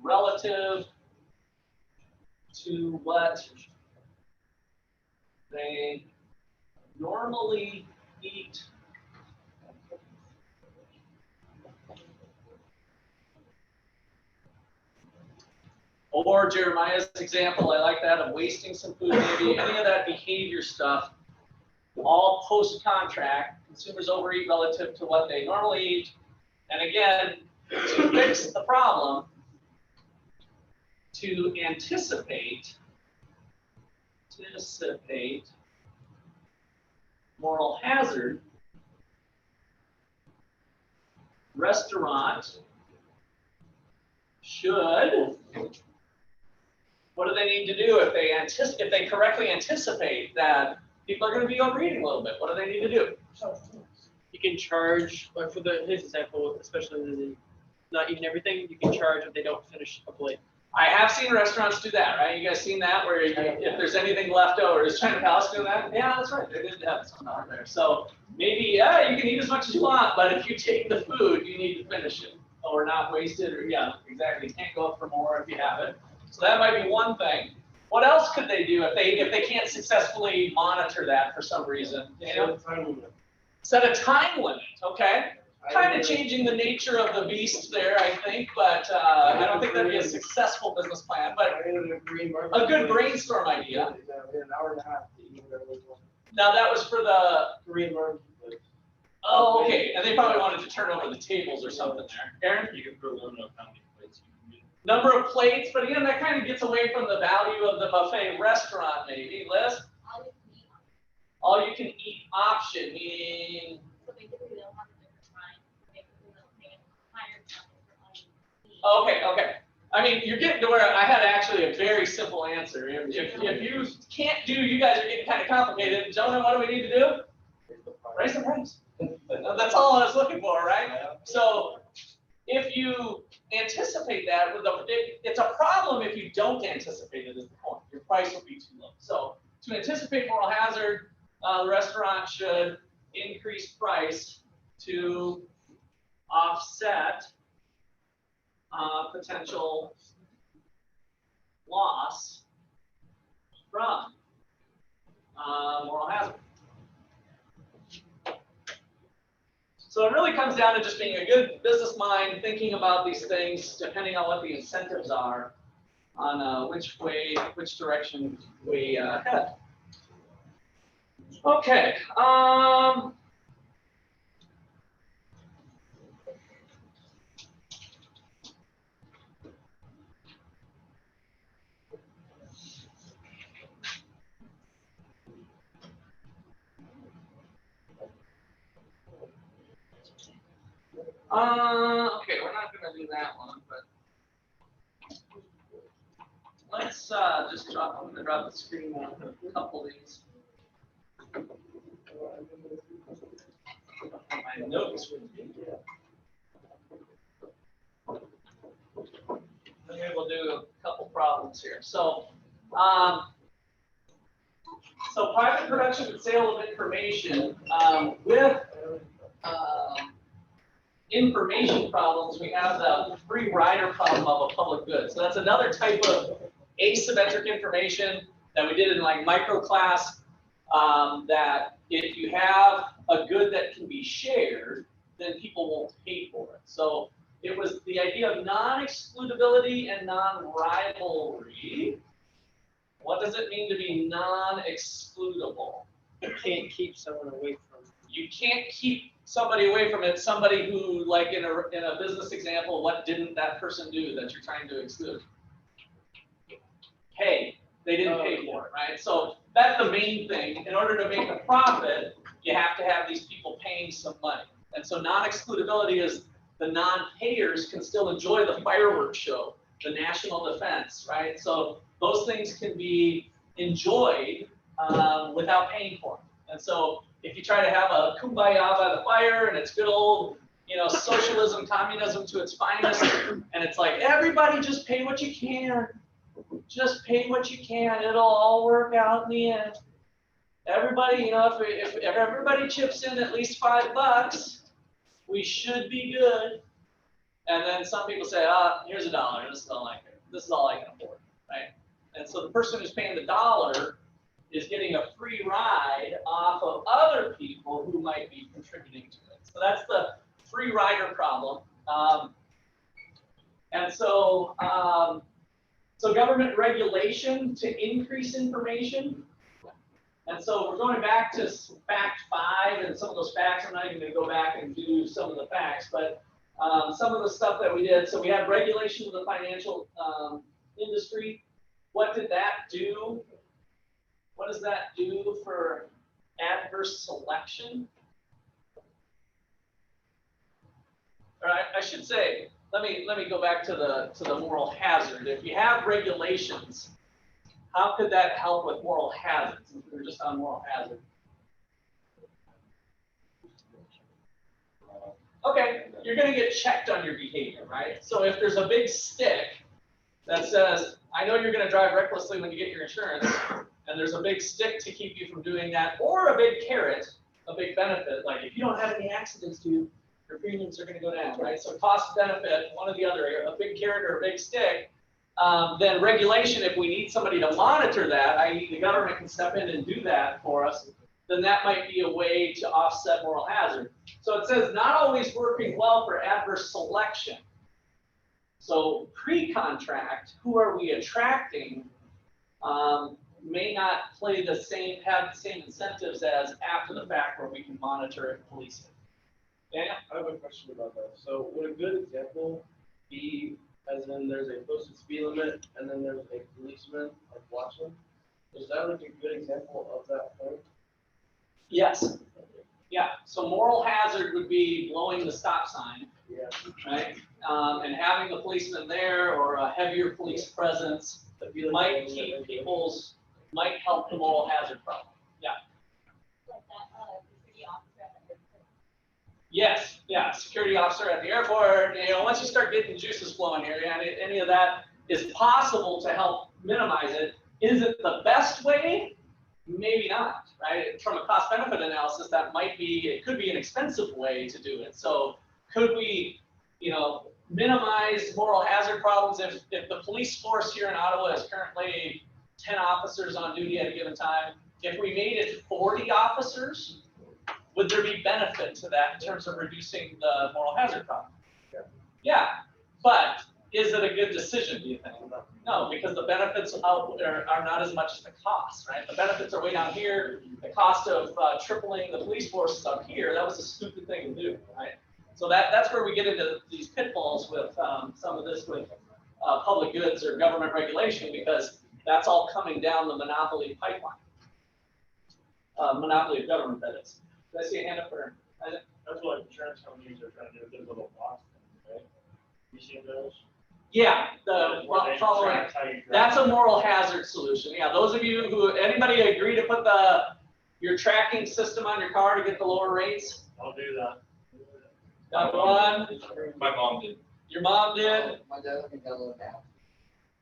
relative to what they normally eat. Or Jeremiah's example, I like that, of wasting some food, maybe any of that behavior stuff, all post-contract, consumers overeat relative to what they normally eat. And again, to fix the problem, to anticipate moral hazard, restaurant should, what do they need to do if they correctly anticipate that people are going to be overeating a little bit? What do they need to do? You can charge, like for his example, especially the not eating everything, you can charge if they don't finish a plate. I have seen restaurants do that, right? You guys seen that where if there's anything left over, is China Palace doing that? Yeah, that's right. They did have some out there. So maybe, yeah, you can eat as much as you want, but if you take the food, you need to finish it or not waste it, or yeah, exactly. You can't go up for more if you have it. So that might be one thing. What else could they do if they can't successfully monitor that for some reason? Set a time limit, okay? Kind of changing the nature of the beast there, I think, but I don't think that'd be a successful business plan, but a good brainstorm idea. An hour and a half to eat whatever they want. Now that was for the, Korean barbecue. oh, okay, and they probably wanted to turn over the tables or something there. Aaron? You can put a limit of how many plates you can get. Number of plates, but again, that kind of gets away from the value of the buffet restaurant, maybe. Liz? All you can eat option, meaning. So basically they'll have a different time. Basically they'll pay higher time for all you eat. Okay. I mean, you're getting to where I had actually a very simple answer. If you can't do, you guys are getting kind of complicated. Gentlemen, what do we need to do? Raise the price. That's all I was looking for, right? So if you anticipate that, it's a problem if you don't anticipate it, is the point. Your price will be too low. So to anticipate moral hazard, the restaurant should increase price to offset potential loss from moral hazard. So it really comes down to just being a good business mind, thinking about these things, depending on what the incentives are, on which direction we head. Okay. Okay, we're not going to do that one, but let's just drop. I'm going to drop the screen on a couple of these. My notes with me. Maybe we'll do a couple problems here. So, private production and sale of information with information problems, we have the free rider problem of a public good. So that's another type of asymmetric information that we did in like micro class, that if you have a good that can be shared, then people won't pay for it. So it was the idea of non-excludability and non-rivalry. What does it mean to be non-excludable? You can't keep someone away from it. You can't keep somebody away from it. Somebody who, like in a business example, what didn't that person do that you're trying to exclude? Pay. They didn't pay for it, right? So that's the main thing. In order to make a profit, you have to have these people paying some money. And so non-excludability is the non-payers can still enjoy the fireworks show, the national defense, right? So those things can be enjoyed without paying for them. And so if you try to have a kumbaya by the fire and it's good old, socialism, communism to its finest, and it's like, everybody just pay what you can. Just pay what you can. It'll all work out in the end. Everybody, if everybody chips in at least $5, we should be good. And then some people say, here's $1. This is all I can. This is all I can afford, right? And so the person who's paying the $1 is getting a free ride off of other people who might be contributing to it. So that's the free rider problem. So government regulation to increase information. And so we're going back to fact 5 and some of those facts. I'm not even going to go back and do some of the facts, but some of the stuff that we did. So we had regulation of the financial industry. What did that do? What does that do for adverse selection? All right, I should say, let me go back to the moral hazard. If you have regulations, how could that help with moral hazards? If we were just on moral hazard. Okay, you're going to get checked on your behavior, right? So if there's a big stick that says, I know you're going to drive recklessly when you get your insurance, and there's a big stick to keep you from doing that, or a big carrot, a big benefit, like if you don't have any accidents, dude, your premiums are going to go down, right? So cost benefit, one or the other, a big carrot or a big stick. Then regulation, if we need somebody to monitor that, i.e. the government can step in and do that for us, then that might be a way to offset moral hazard. So it says not always working well for adverse selection. So pre-contract, who are we attracting, may not have the same incentives as after the fact where we can monitor and police it. Daniel? I have a question about that. So would a good example be, as in there's a posted speed limit and then there's a policeman like watching? Is that like a good example of that point? Yes. Yeah. So moral hazard would be blowing the stop sign. right? And having the policeman there or a heavier police presence might keep might help the moral hazard problem. Yeah. Yes, yeah, security officer at the airport, once you start getting juices flowing here, yeah, any of that is possible to help minimize it. Is it the best way? Maybe not, right? From a cost benefit analysis, it could be an expensive way to do it. So could we, minimize moral hazard problems if the police force here in Ottawa is currently 10 officers on duty at a given time, if we made it 40 officers, would there be benefit to that in terms of reducing the moral hazard problem? Yeah, but is it a good decision, do you think? No, because the benefits out there are not as much as the costs, right? The benefits are way down here. The cost of tripling the police force is up here. That was a stupid thing to do, right? So that's where we get into these pitfalls with some of this with public goods or government regulation, because that's all coming down the monopoly pipeline. Monopoly of government, that is. Did I see a hand up for? That's what insurance companies are trying to do with their little box, right? You seen those? Yeah, Where they following. track how you drive. That's a moral hazard solution. Yeah, those of you anybody agree to put your tracking system on your car to get the lower rates? I'll do that. Got one. My mom did. Your mom did. My dad can download an app.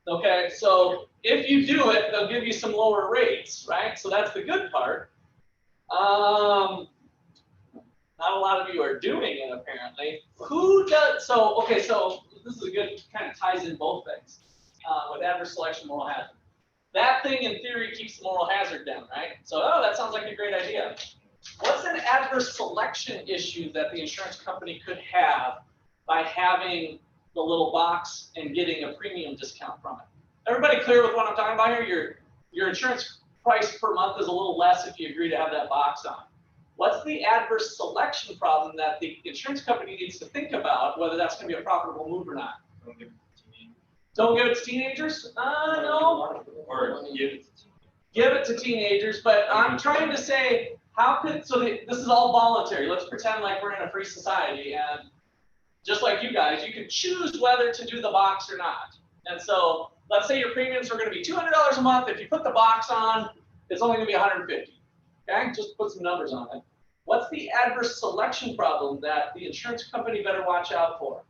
Okay, so if you do it, they'll give you some lower rates, right? So that's the good part. Not a lot of you are doing it, apparently. Who does, so this is a good, kind of ties in both things with adverse selection, moral hazard. That thing, in theory, keeps the moral hazard down, right? So, that sounds like a great idea. What's an adverse selection issue that the insurance company could have by having the little box and getting a premium discount from it? Everybody clear with what I'm talking about here? Your insurance price per month is a little less if you agree to have that box on. What's the adverse selection problem that the insurance company needs to think about, whether that's going to be a profitable move or not? Don't give it to teenagers? No. Or Give it to teenagers, but I'm trying to say, this is all voluntary. Let's pretend like we're in a free society, and just like you guys, you can choose whether to do the box or not. And so let's say your premiums are going to be $200 a month. If you put the box on, it's only going to be $150. Okay, just put some numbers on it. What's the adverse selection problem that the insurance company better watch out for?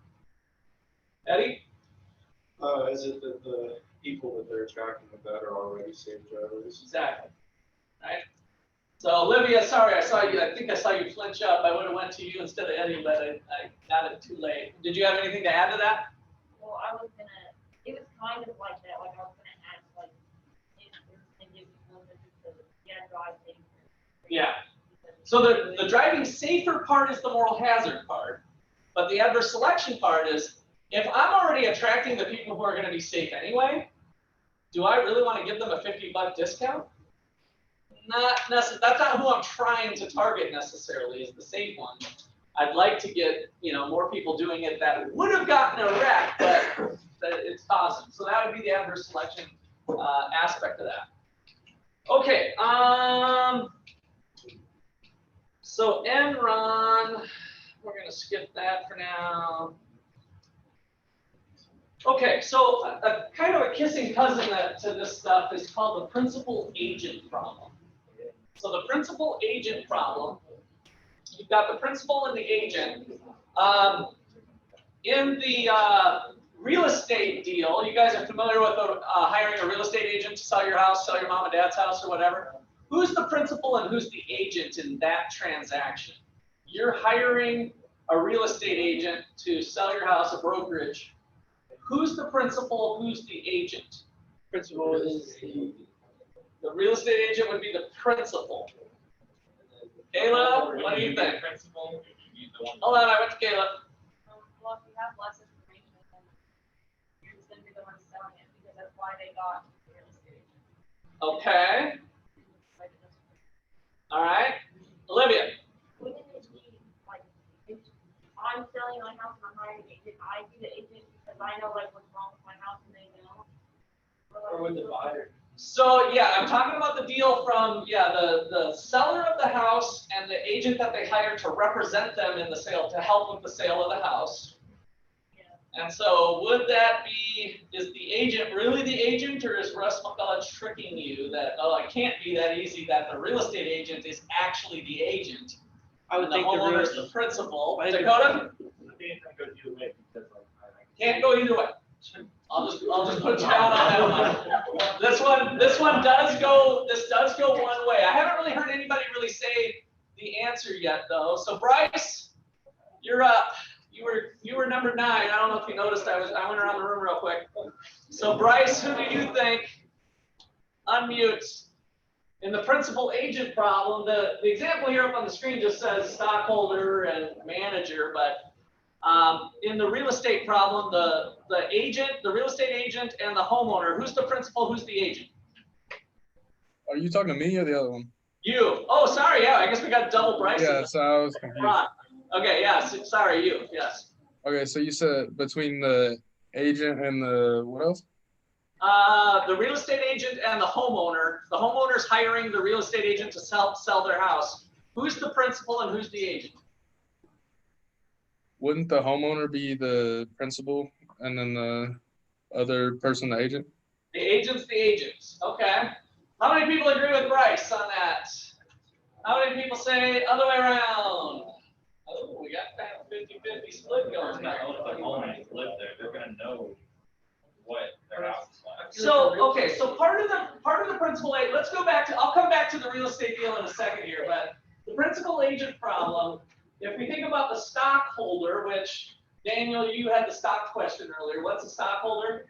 Eddie? Is it that the people that they're tracking with that are already safe drivers? Exactly. Right? So Olivia, sorry, I think I saw you flinch up. I would have went to you instead of Eddie, but I got it too late. Did you have anything to add to that? Well, it was kind of like that, like I was gonna ask, like, if there's gonna give people the drive safer. Yeah. So the driving safer part is the moral hazard part, but the adverse selection part is, if I'm already attracting the people who are going to be safe anyway, do I really want to give them a $50 discount? Not necessarily. That's not who I'm trying to target necessarily, is the safe one. I'd like to get more people doing it that would have gotten a wreck, but that it's causing. So that would be the adverse selection aspect of that. Okay. So Enron, we're going to skip that for now. Okay, so a kind of a kissing cousin to this stuff is called the principal agent problem. So the principal agent problem, you've got the principal and the agent. In the real estate deal, you guys are familiar with hiring a real estate agent to sell your house, sell your mom and dad's house or whatever. Who's the principal and who's the agent in that transaction? You're hiring a real estate agent to sell your house, a brokerage. Who's the principal? Who's the agent? Principal is The real estate agent would be the principal. Kayla, what do you think? Principal, Hold on, I went to Kayla. Well, if you have less information, then you're just gonna be the one selling it, because that's why they got the real estate agent. Okay. All right. Olivia. Wouldn't it be like, if I'm selling my house and I'm hiring an agent, I be the agent because I know like what's wrong with my house and they don't? Or with the buyer. So yeah, I'm talking about the deal from, yeah, the seller of the house and the agent that they hired to represent them in the sale, to help with the sale of the house. And so would that be, is the agent really the agent, or is Russ McCullough tricking you that, oh, it can't be that easy, that the real estate agent is actually the agent? I would And the think the homeowner is real- the principal. I think Dakota? I think it goes either way because like Can't go either way. I'll just put you down on that one. This one does go, this does go one way. I haven't really heard anybody really say the answer yet though. So Bryce, you're up. You were number 9. I don't know if you noticed, I went around the room real quick. So Bryce, who do you think? Unmute. In the principal agent problem, the example here up on the screen just says stockholder and manager, but in the real estate problem, the agent, the real estate agent and the homeowner, who's the principal, who's the agent? Are you talking to me or the other one? You. Oh, sorry, yeah, I guess we got double Bryce. Yeah, so I was confused. Right. Okay, yeah, sorry, you, yes. Okay, so you said between the agent and the, what else? The real estate agent and the homeowner's hiring the real estate agent to sell their house. Who's the principal and who's the agent? Wouldn't the homeowner be the principal and then the other person the agent? The agent's the agent, okay. How many people agree with Bryce on that? How many people say other way around? Oh, we got kind of 50-50 split going now. If the homeowners live there, they're gonna know what their house is like. So, okay, so part of the principal agent, let's go back to, I'll come back to the real estate deal in a second here, but the principal agent problem, if we think about the stockholder, which Daniel, you had the stock question earlier. What's a stockholder?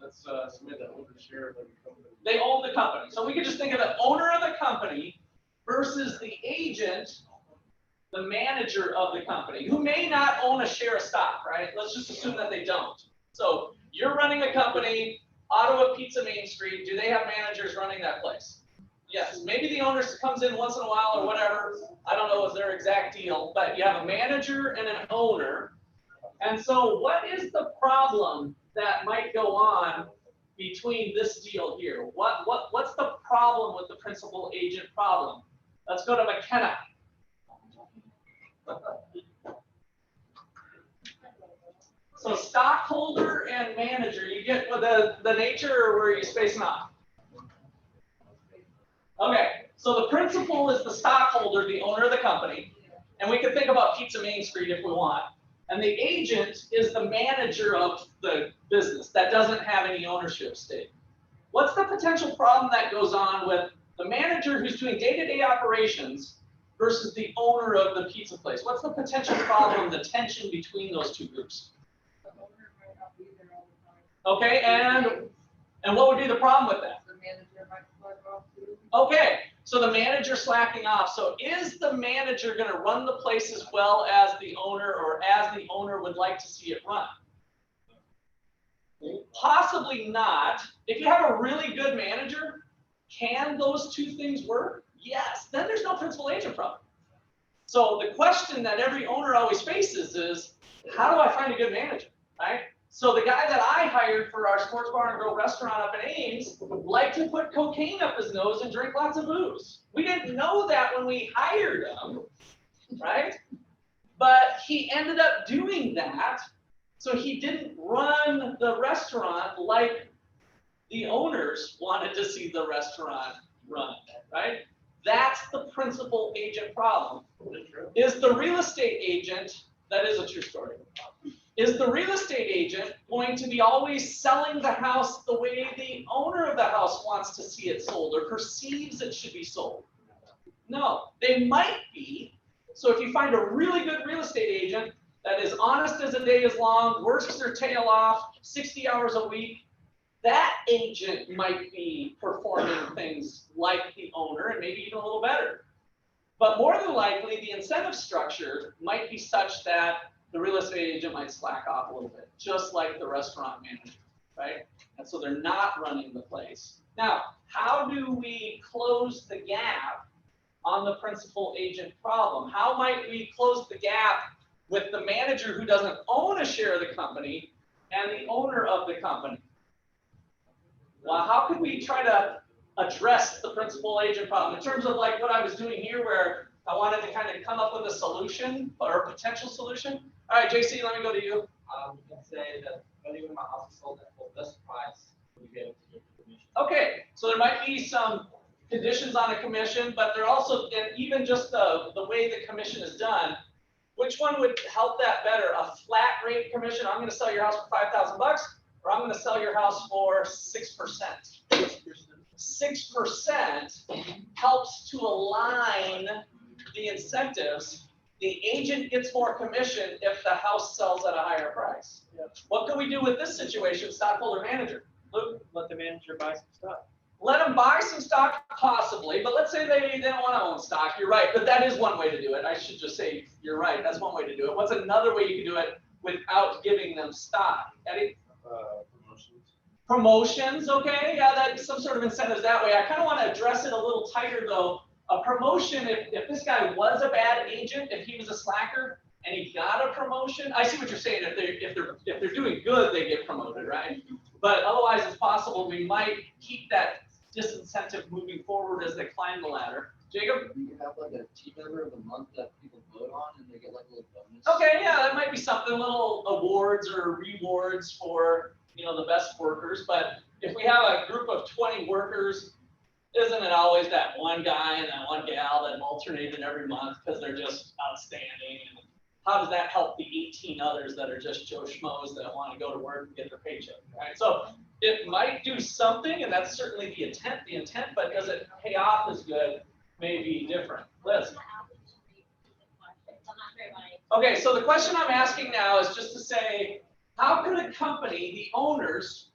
That's somebody that owns a share of the company. They own the company. So we could just think of the owner of the company versus the agent, the manager of the company, who may not own a share of stock, right? Let's just assume that they don't. So you're running a company, Ottawa Pizza Main Street. Do they have managers running that place? Yes. Maybe the owner comes in once in a while or whatever. I don't know what their exact deal, but you have a manager and an owner. And so what is the problem that might go on between this deal here? What's the problem with the principal agent problem? Let's go to McKenna. So stockholder and manager, you get the nature, or where are you spacing off? Okay, so the principal is the stockholder, the owner of the company, and we can think about Pizza Main Street if we want. And the agent is the manager of the business that doesn't have any ownership stake. What's the potential problem that goes on with the manager who's doing day-to-day operations versus the owner of the pizza place? What's the potential problem, the tension between those two groups? Okay, and what would be the problem with that? The manager might slack off too. Okay, so the manager slacking off. So is the manager going to run the place as well as the owner, or as the owner would like to see it run? Possibly not. If you have a really good manager, can those two things work? Yes, then there's no principal agent problem. So the question that every owner always faces is, how do I find a good manager, right? So the guy that I hired for our sports bar and grill restaurant up in Ames liked to put cocaine up his nose and drink lots of booze. We didn't know that when we hired him, right? But he ended up doing that. So he didn't run the restaurant like the owners wanted to see the restaurant run, right? That's the principal agent problem. Is the real estate agent, that is a true story. Is the real estate agent going to be always selling the house the way the owner of the house wants to see it sold or perceives it should be sold? No, they might be. So if you find a really good real estate agent that is honest as the day is long, works their tail off, 60 hours a week, that agent might be performing things like the owner and maybe even a little better. But more than likely, the incentive structure might be such that the real estate agent might slack off a little bit, just like the restaurant manager, right? And so they're not running the place. Now, how do we close the gap on the principal agent problem? How might we close the gap with the manager who doesn't own a share of the company and the owner of the company? Well, how could we try to address the principal agent problem in terms of like what I was doing here, where I wanted to kind of come up with a solution or a potential solution? All right, JC, let me go to you. You can say that depending on my house is sold at full list price, we be able to get the commission. Okay, so there might be some conditions on a commission, but there also, and even just the way the commission is done, which one would help that better? A flat rate commission, I'm gonna sell your house for $5,000, or I'm gonna sell your house for 6%. 6% helps to align the incentives. The agent gets more commission if the house sells at a higher price. Yep. What can we do with this situation, stockholder manager? Luke? Let the manager buy some stock. Let them buy some stock, possibly, but let's say they don't want to own stock. You're right, but that is one way to do it. I should just say you're right. That's one way to do it. What's another way you can do it without giving them stock? Eddie? Promotions. Promotions, okay, yeah, that's some sort of incentives that way. I kind of want to address it a little tighter though. A promotion, if this guy was a bad agent, if he was a slacker and he got a promotion, I see what you're saying. If they're doing good, they get promoted, right? But otherwise, it's possible we might keep that disincentive moving forward as they climb the ladder. Jacob? You can have like a team member of the month that people vote on, and they get like a little bonus. Okay, yeah, that might be something, little awards or rewards for, the best workers. But if we have a group of 20 workers, isn't it always that one guy and that one gal that alternate every month because they're just outstanding? And how does that help the 18 others that are just Joe Schmoes that want to go to work and get their paycheck, right? So it might do something, and that's certainly the intent, but does it pay off as good? May be different. Liz? Okay, so the question I'm asking now is just to say, how could a company, the owners,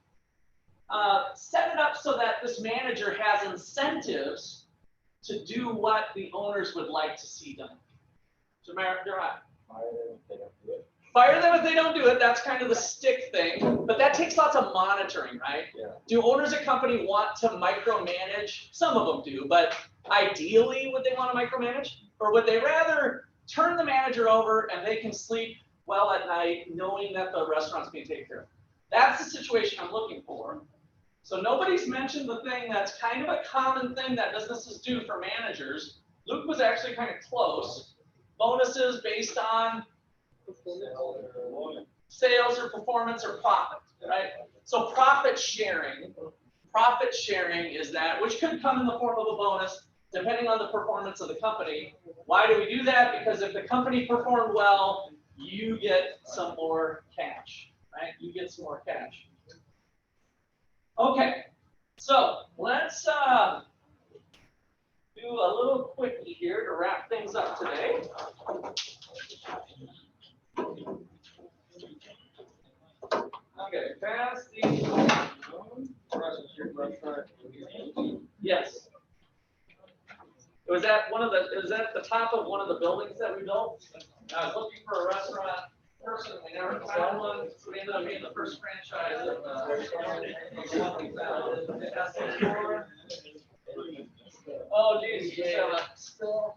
set it up so that this manager has incentives to do what the owners would like to see done? So, you're right. Fire them if they don't do it. That's kind of the stick thing, but that takes lots of monitoring, right? Yeah. Do owners of company want to micromanage? Some of them do, but ideally, would they want to micromanage? Or would they rather turn the manager over and they can sleep well at night knowing that the restaurant's being taken care of? That's the situation I'm looking for. So nobody's mentioned the thing that's kind of a common thing that businesses do for managers. Luke was actually kind of close. Bonuses based on sales or performance or profit, right? So profit sharing is that, which could come in the form of a bonus, depending on the performance of the company. Why do we do that? Because if the company performed well, you get some more cash, right? You get some more cash. Okay, so let's do a little quickie here to wrap things up today. Okay, pass the. Yes. It was at the top of one of the buildings that we built. I was looking for a restaurant person, we never found one, so we ended up being the first franchise of the one we found. Oh, geez, still.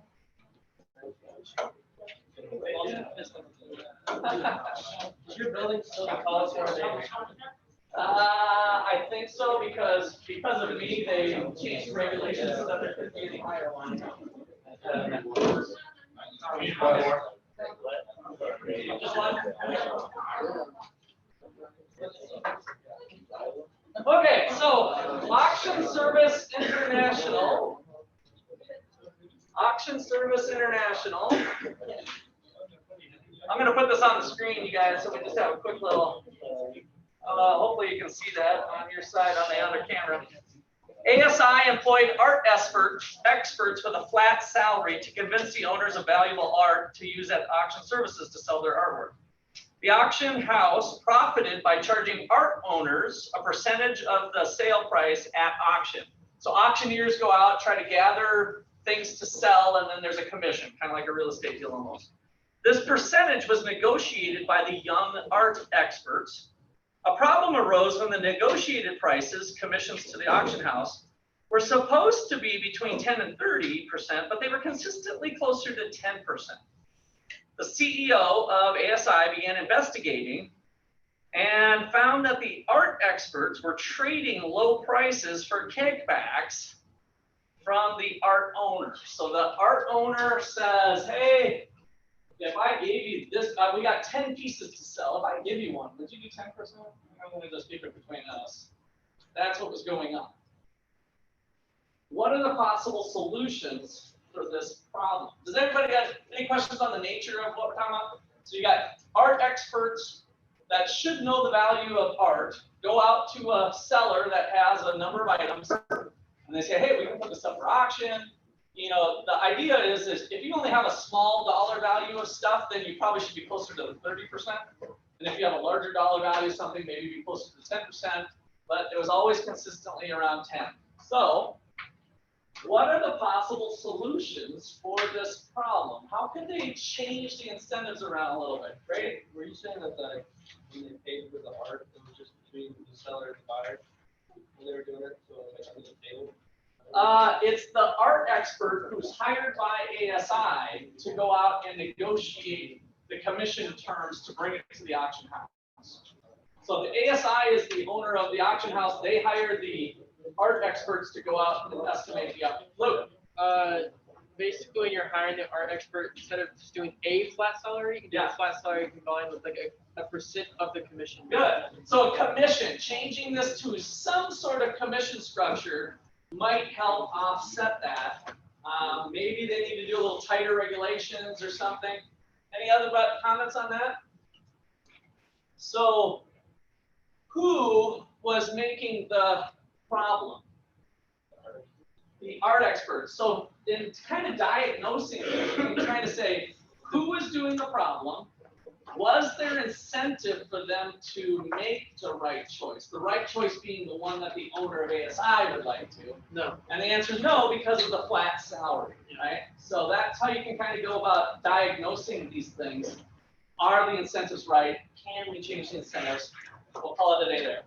Is your building still the tallest one? I think so because of me, they changed regulations so that there couldn't be any higher one. Just one? Okay, so Auction Service International. Auction Service International. I'm going to put this on the screen, you guys, so we just have a quick little, hopefully you can see that on your side on the other camera. ASI employed art experts with a flat salary to convince the owners of valuable art to use at auction services to sell their artwork. The auction house profited by charging art owners a percentage of the sale price at auction. So auctioneers go out, try to gather things to sell, and then there's a commission, kind of like a real estate deal almost. This percentage was negotiated by the young art experts. A problem arose when the negotiated prices, commissions to the auction house, were supposed to be between 10 and 30%, but they were consistently closer to 10%. The CEO of ASI began investigating and found that the art experts were trading low prices for kickbacks from the art owner. So the art owner says, hey, if I gave you this, we got 10 pieces to sell. If I give you one, would you do 10%? I'm going to just keep it between us. That's what was going on. What are the possible solutions for this problem? Does anybody have any questions on the nature of what we're talking about? So you got art experts that should know the value of art, go out to a seller that has a number of items, and they say, hey, we can put this up for auction. You know, the idea is if you only have a small dollar value of stuff, then you probably should be closer to 30%. And if you have a larger dollar value of something, maybe be closer to 10%, but it was always consistently around 10. So what are the possible solutions for this problem? How can they change the incentives around a little bit? Right? Were you saying that when they paid for the art, it was just between the seller and the buyer when they were doing it? So like under the table? It's the art expert who's hired by ASI to go out and negotiate the commission terms to bring it to the auction house. So the ASI is the owner of the auction house. They hire the art experts to go out and estimate the auction. Luke. Basically, when you're hiring the art expert, instead of just doing a flat salary, you can do a flat salary combined with like a percent of the commission. Good. So a commission, changing this to some sort of commission structure might help offset that. Maybe they need to do a little tighter regulations or something. Any other comments on that? So who was making the problem? The art experts. So in kind of diagnosing it, I'm trying to say, who was doing the problem? Was there incentive for them to make the right choice? The right choice being the one that the owner of ASI would like to. No. And the answer is no, because of the flat salary, right? So that's how you can kind of go about diagnosing these things. Are the incentives right? Can we change the incentives? We'll call it a day there.